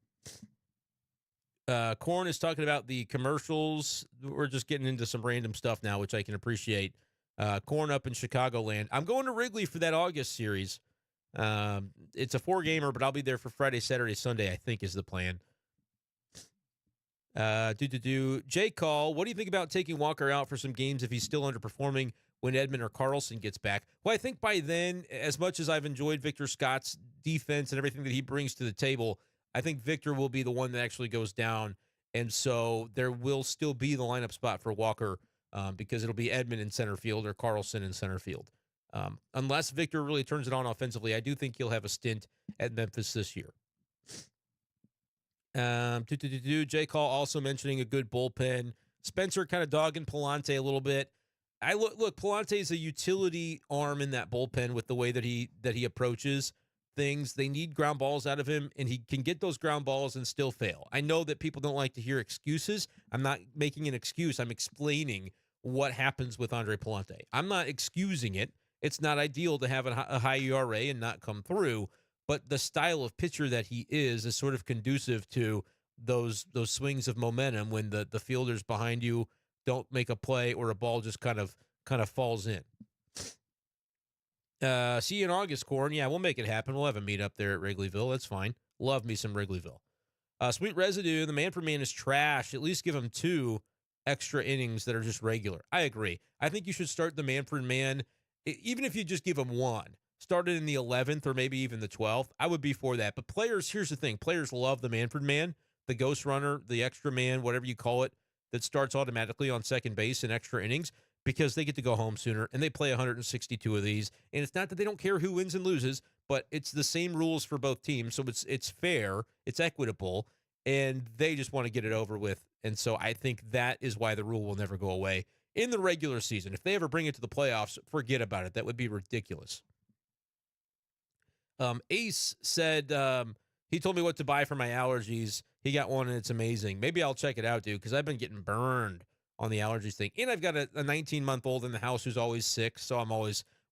Korn is talking about the commercials. We're just getting into some random stuff now, which I can appreciate. Korn up in Chicagoland. I'm going to Wrigley for that August series. It's a 4-gamer, but I'll be there for Friday, Saturday, Sunday, I think is the plan. Jay Call, what do you think about taking Walker out for some games if he's still underperforming when Edman or Carlson gets back? Well, I think by then, as much as I've enjoyed Victor Scott's defense and everything that he brings to the table, I think Victor will be the one that actually goes down. And so there will still be the lineup spot for Walker because it'll be Edman in center field or Carlson in center field. Unless Victor really turns it on offensively, I do think he'll have a stint at Memphis this year. J. Call also mentioning a good bullpen. Spencer kind of dogging Palante a little bit. Look, Palante is a utility arm in that bullpen with the way that he approaches things. They need ground balls out of him, and he can get those ground balls and still fail. I know that people don't like to hear excuses. I'm not making an excuse. I'm explaining what happens with Andre Palante. I'm not excusing it. It's not ideal to have a high ERA and not come through, but the style of pitcher that he is sort of conducive to those swings of momentum when the fielders behind you don't make a play or a ball just kind of falls in. See you in August, Korn. Yeah, we'll make it happen. We'll have a meet up there at Wrigleyville. That's fine. Love me some Wrigleyville. Sweet Residue, the man for man is trash. At least give him 2 extra innings that are just regular. I agree. I think you should start the man for man, even if you just give him 1. Start it in the 11th or maybe even the 12th. I would be for that. But players, here's the thing. Players love the Manfred man, the ghost runner, the extra man, whatever you call it, that starts automatically on second base in extra innings because they get to go home sooner, and they play 162 of these. And it's not that they don't care who wins and loses, but it's the same rules for both teams, so it's fair, it's equitable, and they just want to get it over with. And so I think that is why the rule will never go away in the regular season. If they ever bring it to the playoffs, forget about it. That would be ridiculous. Ace said he told me what to buy for my allergies. He got one, and it's amazing. Maybe I'll check it out, dude, because I've been getting burned on the allergies thing. And I've got a 19-month-old in the house who's always sick, so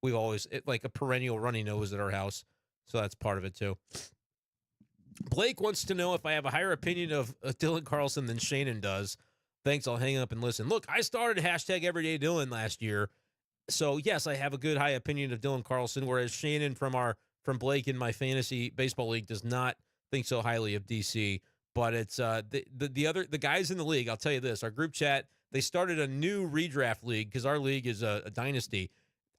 we've always like a perennial runny nose at our house. So that's part of it, too. Blake wants to know if I have a higher opinion of Dylan Carlson than Shannon does. Thanks, I'll hang up and listen. Look, I started hashtag Everyday Dylan last year. So, yes, I have a good high opinion of Dylan Carlson, whereas Shannon from Blake in my fantasy baseball league does not think so highly of DC. But it's the guys in the league, I'll tell you this, our group chat, they started a new redraft league because our league is a dynasty.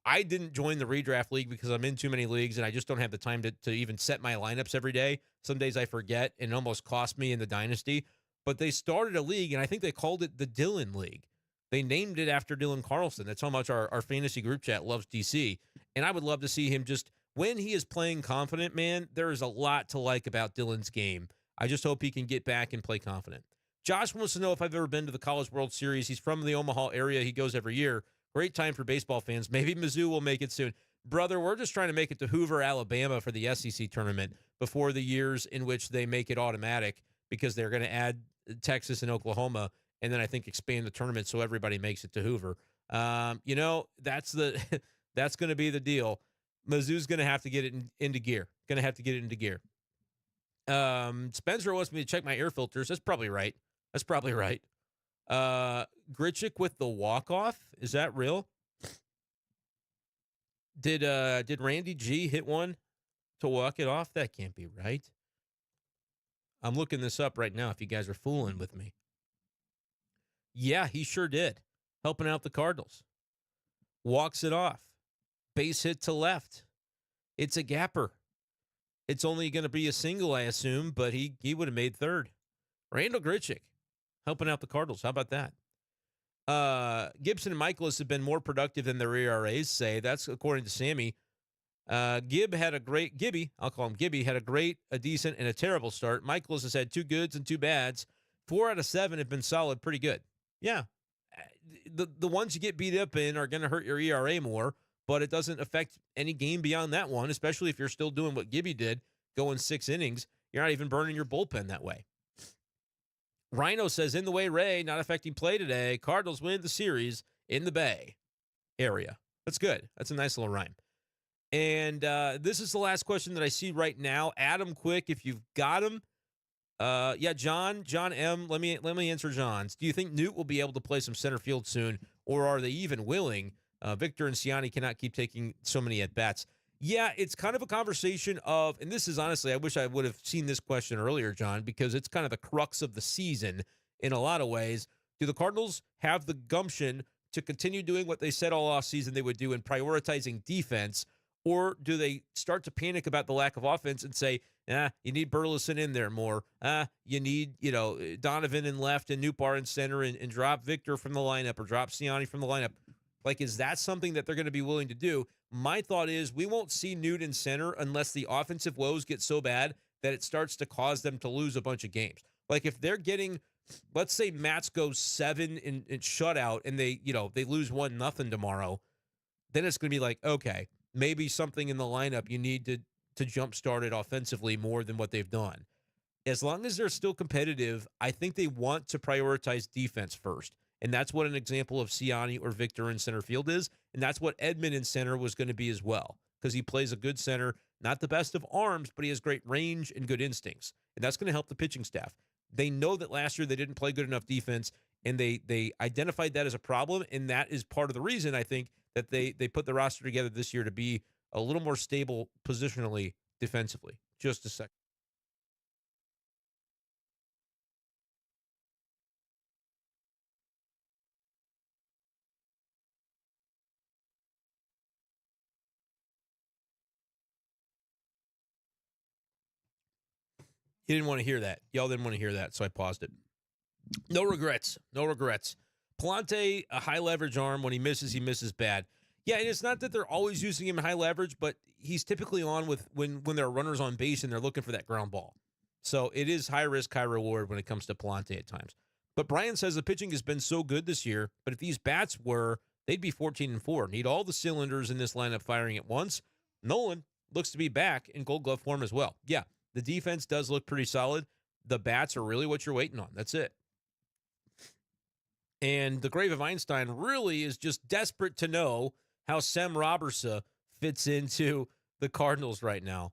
I didn't join the redraft league because I'm in too many leagues and I just don't have the time to even set my lineups every day. Some days I forget, and it almost cost me in the dynasty. But they started a league, and I think they called it the Dylan League. They named it after Dylan Carlson. That's how much our fantasy group chat loves DC. And I would love to see him just, when he is playing confident, man, there is a lot to like about Dylan's game. I just hope he can get back and play confident. Josh wants to know if I've ever been to the College World Series. He's from the Omaha area. He goes every year. Great time for baseball fans. Maybe Mizzou will make it soon. Brother, we're just trying to make it to Hoover, Alabama for the SEC tournament before the years in which they make it automatic, because they're going to add Texas and Oklahoma, and then I think expand the tournament so everybody makes it to Hoover. That's that's going to be the deal. Mizzou's going to have to get it into gear. Going to have to get it into gear. Spencer wants me to check my air filters. That's probably right. Grichuk with the walk-off. Is that real? Did Randy G hit one to walk it off? That can't be right. I'm looking this up right now if you guys are fooling with me. Yeah, he sure did. Helping out the Cardinals. Walks it off. Base hit to left. It's a gapper. It's only going to be a single, I assume, but he would have made third. Randall Grichuk helping out the Cardinals. How about that? Gibson and Michaelis have been more productive than their ERAs say. That's according to Sammy. Gibby, I'll call him Gibby, had a great, a decent, and a terrible start. Michaelis has had 2 goods and 2 bads. 4 out of 7 have been solid, pretty good. Yeah. The ones you get beat up in are going to hurt your ERA more, but it doesn't affect any game beyond that one, especially if you're still doing what Gibby did, going 6 innings. You're not even burning your bullpen that way. Rhino says, in the way, Ray, not affecting play today. Cardinals win the series in the Bay area. That's good. That's a nice little rhyme. And this is the last question that I see right now. Adam, quick, if you've got him. John M., let me answer John's. Do you think Newt will be able to play some center field soon, or are they even willing? Victor and Ciani cannot keep taking so many at-bats. Yeah, it's kind of a conversation of, and this is honestly, I wish I would have seen this question earlier, John, because it's kind of the crux of the season in a lot of ways. Do the Cardinals have the gumption to continue doing what they said all offseason they would do in prioritizing defense, or do they start to panic about the lack of offense and say, you need Burleson in there more. You need, Donovan in left and Newbar in center and drop Victor from the lineup or drop Ciani from the lineup. Like, is that something that they're going to be willing to do? My thought is we won't see Newt in center unless the offensive woes get so bad that it starts to cause them to lose a bunch of games. Like, if they're getting, let's say Mats goes 7 in shutout and they lose 1-0 tomorrow, then it's going to be like, okay, maybe something in the lineup you need to jumpstart it offensively more than what they've done. As long as they're still competitive, I think they want to prioritize defense first. And that's what an example of Ciani or Victor in center field is. And that's what Edman in center was going to be as well, because he plays a good center, not the best of arms, but he has great range and good instincts. And that's going to help the pitching staff. They know that last year they didn't play good enough defense, and they identified that as a problem. And that is part of the reason, I think, that they put the roster together this year to be a little more stable positionally defensively. Just a second. You didn't want to hear that. Y'all didn't want to hear that, so I paused it. No regrets. No regrets. Palante, a high leverage arm. When he misses bad. Yeah, and it's not that they're always using him in high leverage, but he's typically on with when there are runners on base and they're looking for that ground ball. So it is high risk, high reward when it comes to Palante at times. But Brian says the pitching has been so good this year, but if these bats were, they'd be 14-4. Need all the cylinders in this lineup firing at once. Nolan looks to be back in Gold Glove form as well. Yeah, the defense does look pretty solid. The bats are really what you're waiting on. That's it. And the Grave of Einstein really is just desperate to know how Sem Robertson fits into the Cardinals right now.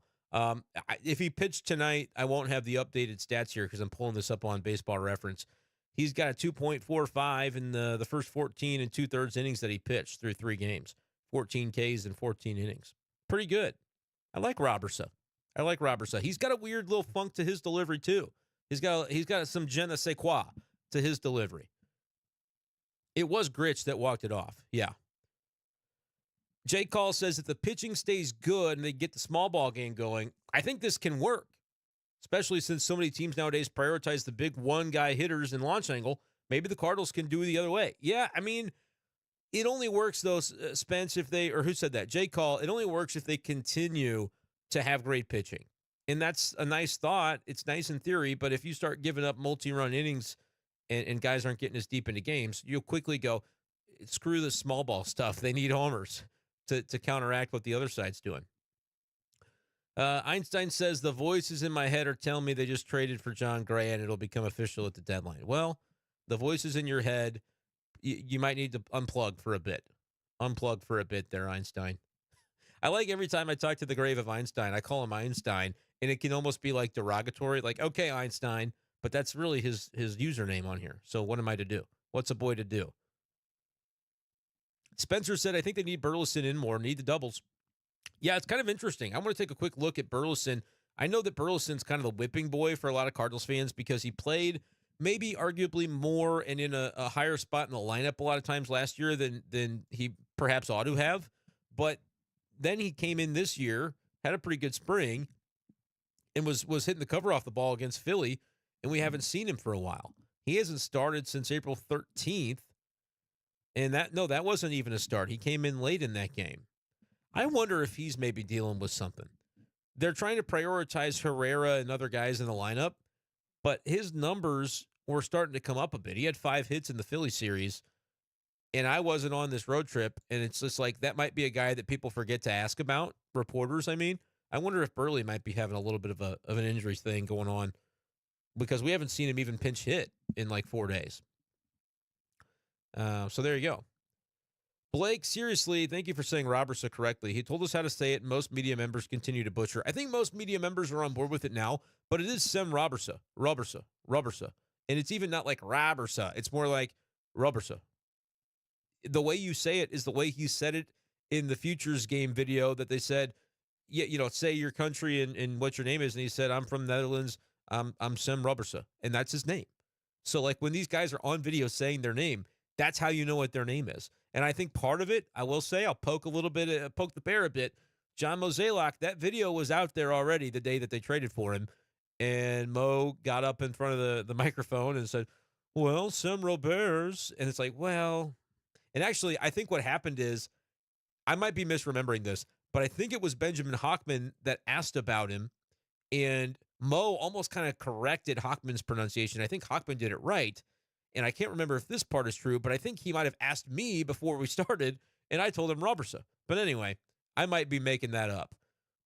If he pitched tonight, I won't have the updated stats here because I'm pulling this up on Baseball Reference. He's got a 2.45 in the first 14 and 2/3 innings that he pitched through 3 games. 14 Ks in 14 innings. Pretty good. I like Robertson. He's got a weird little funk to his delivery, too. He's got some je ne sais quoi to his delivery. It was Gritch that walked it off. Yeah. Jay Call says if the pitching stays good and they get the small ball game going, I think this can work, especially since so many teams nowadays prioritize the big one-guy hitters and launch angle. Maybe the Cardinals can do it the other way. Yeah, I mean, it only works, though, Spence, if they, or who said that? J. Call, it only works if they continue to have great pitching. And that's a nice thought. It's nice in theory, but if you start giving up multi-run innings and guys aren't getting as deep into games, you'll quickly go, screw the small ball stuff. They need homers to counteract what the other side's doing. Einstein says, the voices in my head are telling me they just traded for John Gray and it'll become official at the deadline. Well, the voices in your head, you might need to unplug for a bit. Unplug for a bit there, Einstein. I like every time I talk to the grave of Einstein, I call him Einstein, and it can almost be like derogatory, like, okay, Einstein, but that's really his username on here. So what am I to do? What's a boy to do? Spencer said, I think they need Burleson in more, need the doubles. Yeah, it's kind of interesting. I want to take a quick look at Burleson. I know that Burleson's kind of the whipping boy for a lot of Cardinals fans because he played maybe arguably more and in a higher spot in the lineup a lot of times last year than he perhaps ought to have. But then he came in this year, had a pretty good spring, and was hitting the cover off the ball against Philly, and we haven't seen him for a while. He hasn't started since April 13th, and that wasn't even a start. He came in late in that game. I wonder if he's maybe dealing with something. They're trying to prioritize Herrera and other guys in the lineup, but his numbers were starting to come up a bit. He had 5 hits in the Philly series, and I wasn't on this road trip, and it's just like that might be a guy that people forget to ask about, reporters, I mean. I wonder if Burley might be having a little bit of an injury thing going on because we haven't seen him even pinch hit in like 4 days. So there you go. Blake, seriously, thank you for saying Robertson correctly. He told us how to say it. Most media members continue to butcher. I think most media members are on board with it now, but it is Sem Robertson. And it's even not like Robertson. It's more like Robertson. The way you say it is the way he said it in the Futures game video that they said, yeah, say your country and what your name is. And he said, I'm from the Netherlands. I'm Sem Robertson. And that's his name. So like when these guys are on video saying their name, that's how you know what their name is. And I think part of it, I will say, I'll poke the bear a bit. John Mozeliak, that video was out there already the day that they traded for him. And Mo got up in front of the microphone and said, well, Sem Roberts. And it's like, well, and actually, I think what happened is, I might be misremembering this, but I think it was Benjamin Hockman that asked about him. And Mo almost kind of corrected Hockman's pronunciation. I think Hockman did it right. And I can't remember if this part is true, but I think he might have asked me before we started, and I told him Robertson. But anyway, I might be making that up.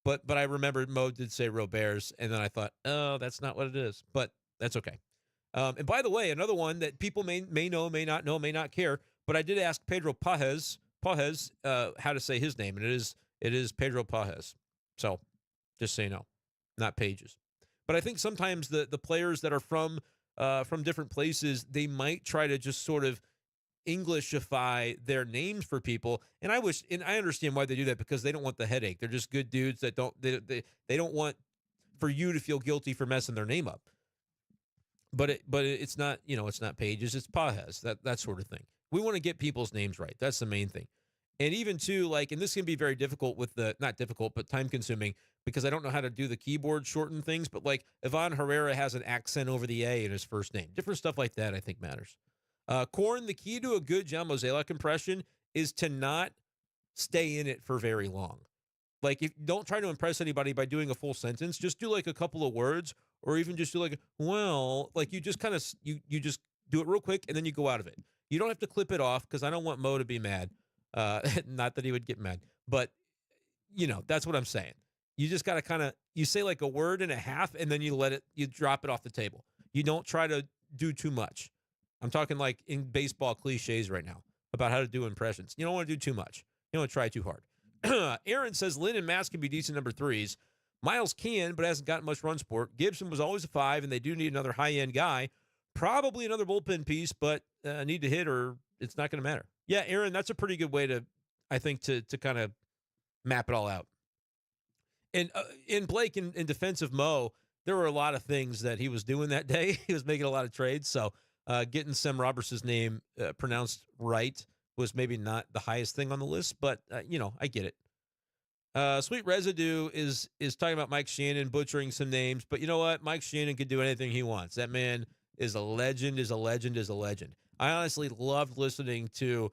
But I remembered Mo did say Roberts, and then I thought, oh, that's not what it is. But that's okay. And by the way, another one that people may know, may not know, may not care, but I did ask Pedro Pages how to say his name, and it is Pedro Pages. So just so you know, not Pages. But I think sometimes the players that are from different places, they might try to just sort of Englishify their names for people. And I understand why they do that, because they don't want the headache. They're just good dudes that they don't want for you to feel guilty for messing their name up. But it's not, it's not Pages, it's Pages, that sort of thing. We want to get people's names right. That's the main thing. And even too, and this can be very difficult with not difficult, but time consuming, because I don't know how to do the keyboard shorten things, but Ivan Herrera has an accent over the A in his first name. Different stuff like that I think matters. Corn, the key to a good John Mozeliak impression is to not stay in it for very long. If don't try to impress anybody by doing a full sentence, just do a couple of words, or even just do you just kind of, you just do it real quick and then you go out of it. You don't have to clip it off, because I don't want Mo to be mad. Not that he would get mad, but that's what I'm saying. You just got to you say a word and a half, and then you drop it off the table. You don't try to do too much. I'm talking in baseball cliches right now about how to do impressions. You don't want to do too much. You don't want to try too hard. Aaron says Lynn and Mass can be decent number 3s. Miles can, but hasn't gotten much run support. Gibson was always a 5, and they do need another high-end guy. Probably another bullpen piece, but need to hit or it's not going to matter. Yeah, Aaron, that's a pretty good way to kind of map it all out. And in Blake, in defense of Mo, there were a lot of things that he was doing that day. He was making a lot of trades, so getting Sem Roberts' name pronounced right was maybe not the highest thing on the list, but, I get it. Sweet Residue is talking about Mike Shannon butchering some names, but you know what? Mike Shannon could do anything he wants. That man is a legend, is a legend, is a legend. I honestly loved listening to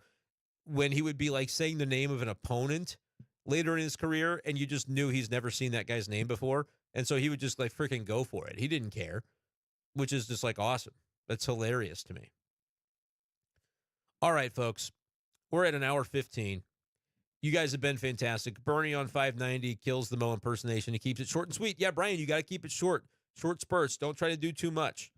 when he would be like saying the name of an opponent later in his career, and you just knew he's never seen that guy's name before. And so he would just like freaking go for it. He didn't care, which is just like awesome. That's hilarious to me. All right, folks, we're at an hour 15. You guys have been fantastic. Bernie on 590 kills the Mo impersonation. He keeps it short and sweet. Yeah, Brian, you got to keep it short. Short spurts. Don't try to do too much.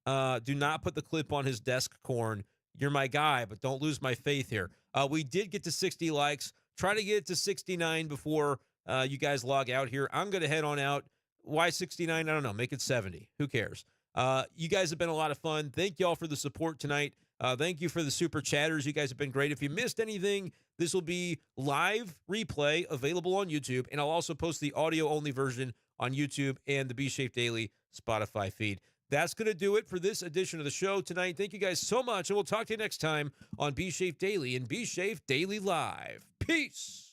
Do not put the clip on his desk, Corn. You're my guy, but don't lose my faith here. We did get to 60 likes. Try to get it to 69 before you guys log out here. I'm going to head on out. Why 69? I don't know. Make it 70. Who cares? You guys have been a lot of fun. Thank you all for the support tonight. Thank you for the super chatters. You guys have been great. If you missed anything, this will be live replay available on YouTube, and I'll also post the audio-only version on YouTube and the B-Shape Daily Spotify feed. That's going to do it for this edition of the show tonight. Thank you guys so much, and we'll talk to you next time on B-Shape Daily and B-Shape Daily Live. Peace!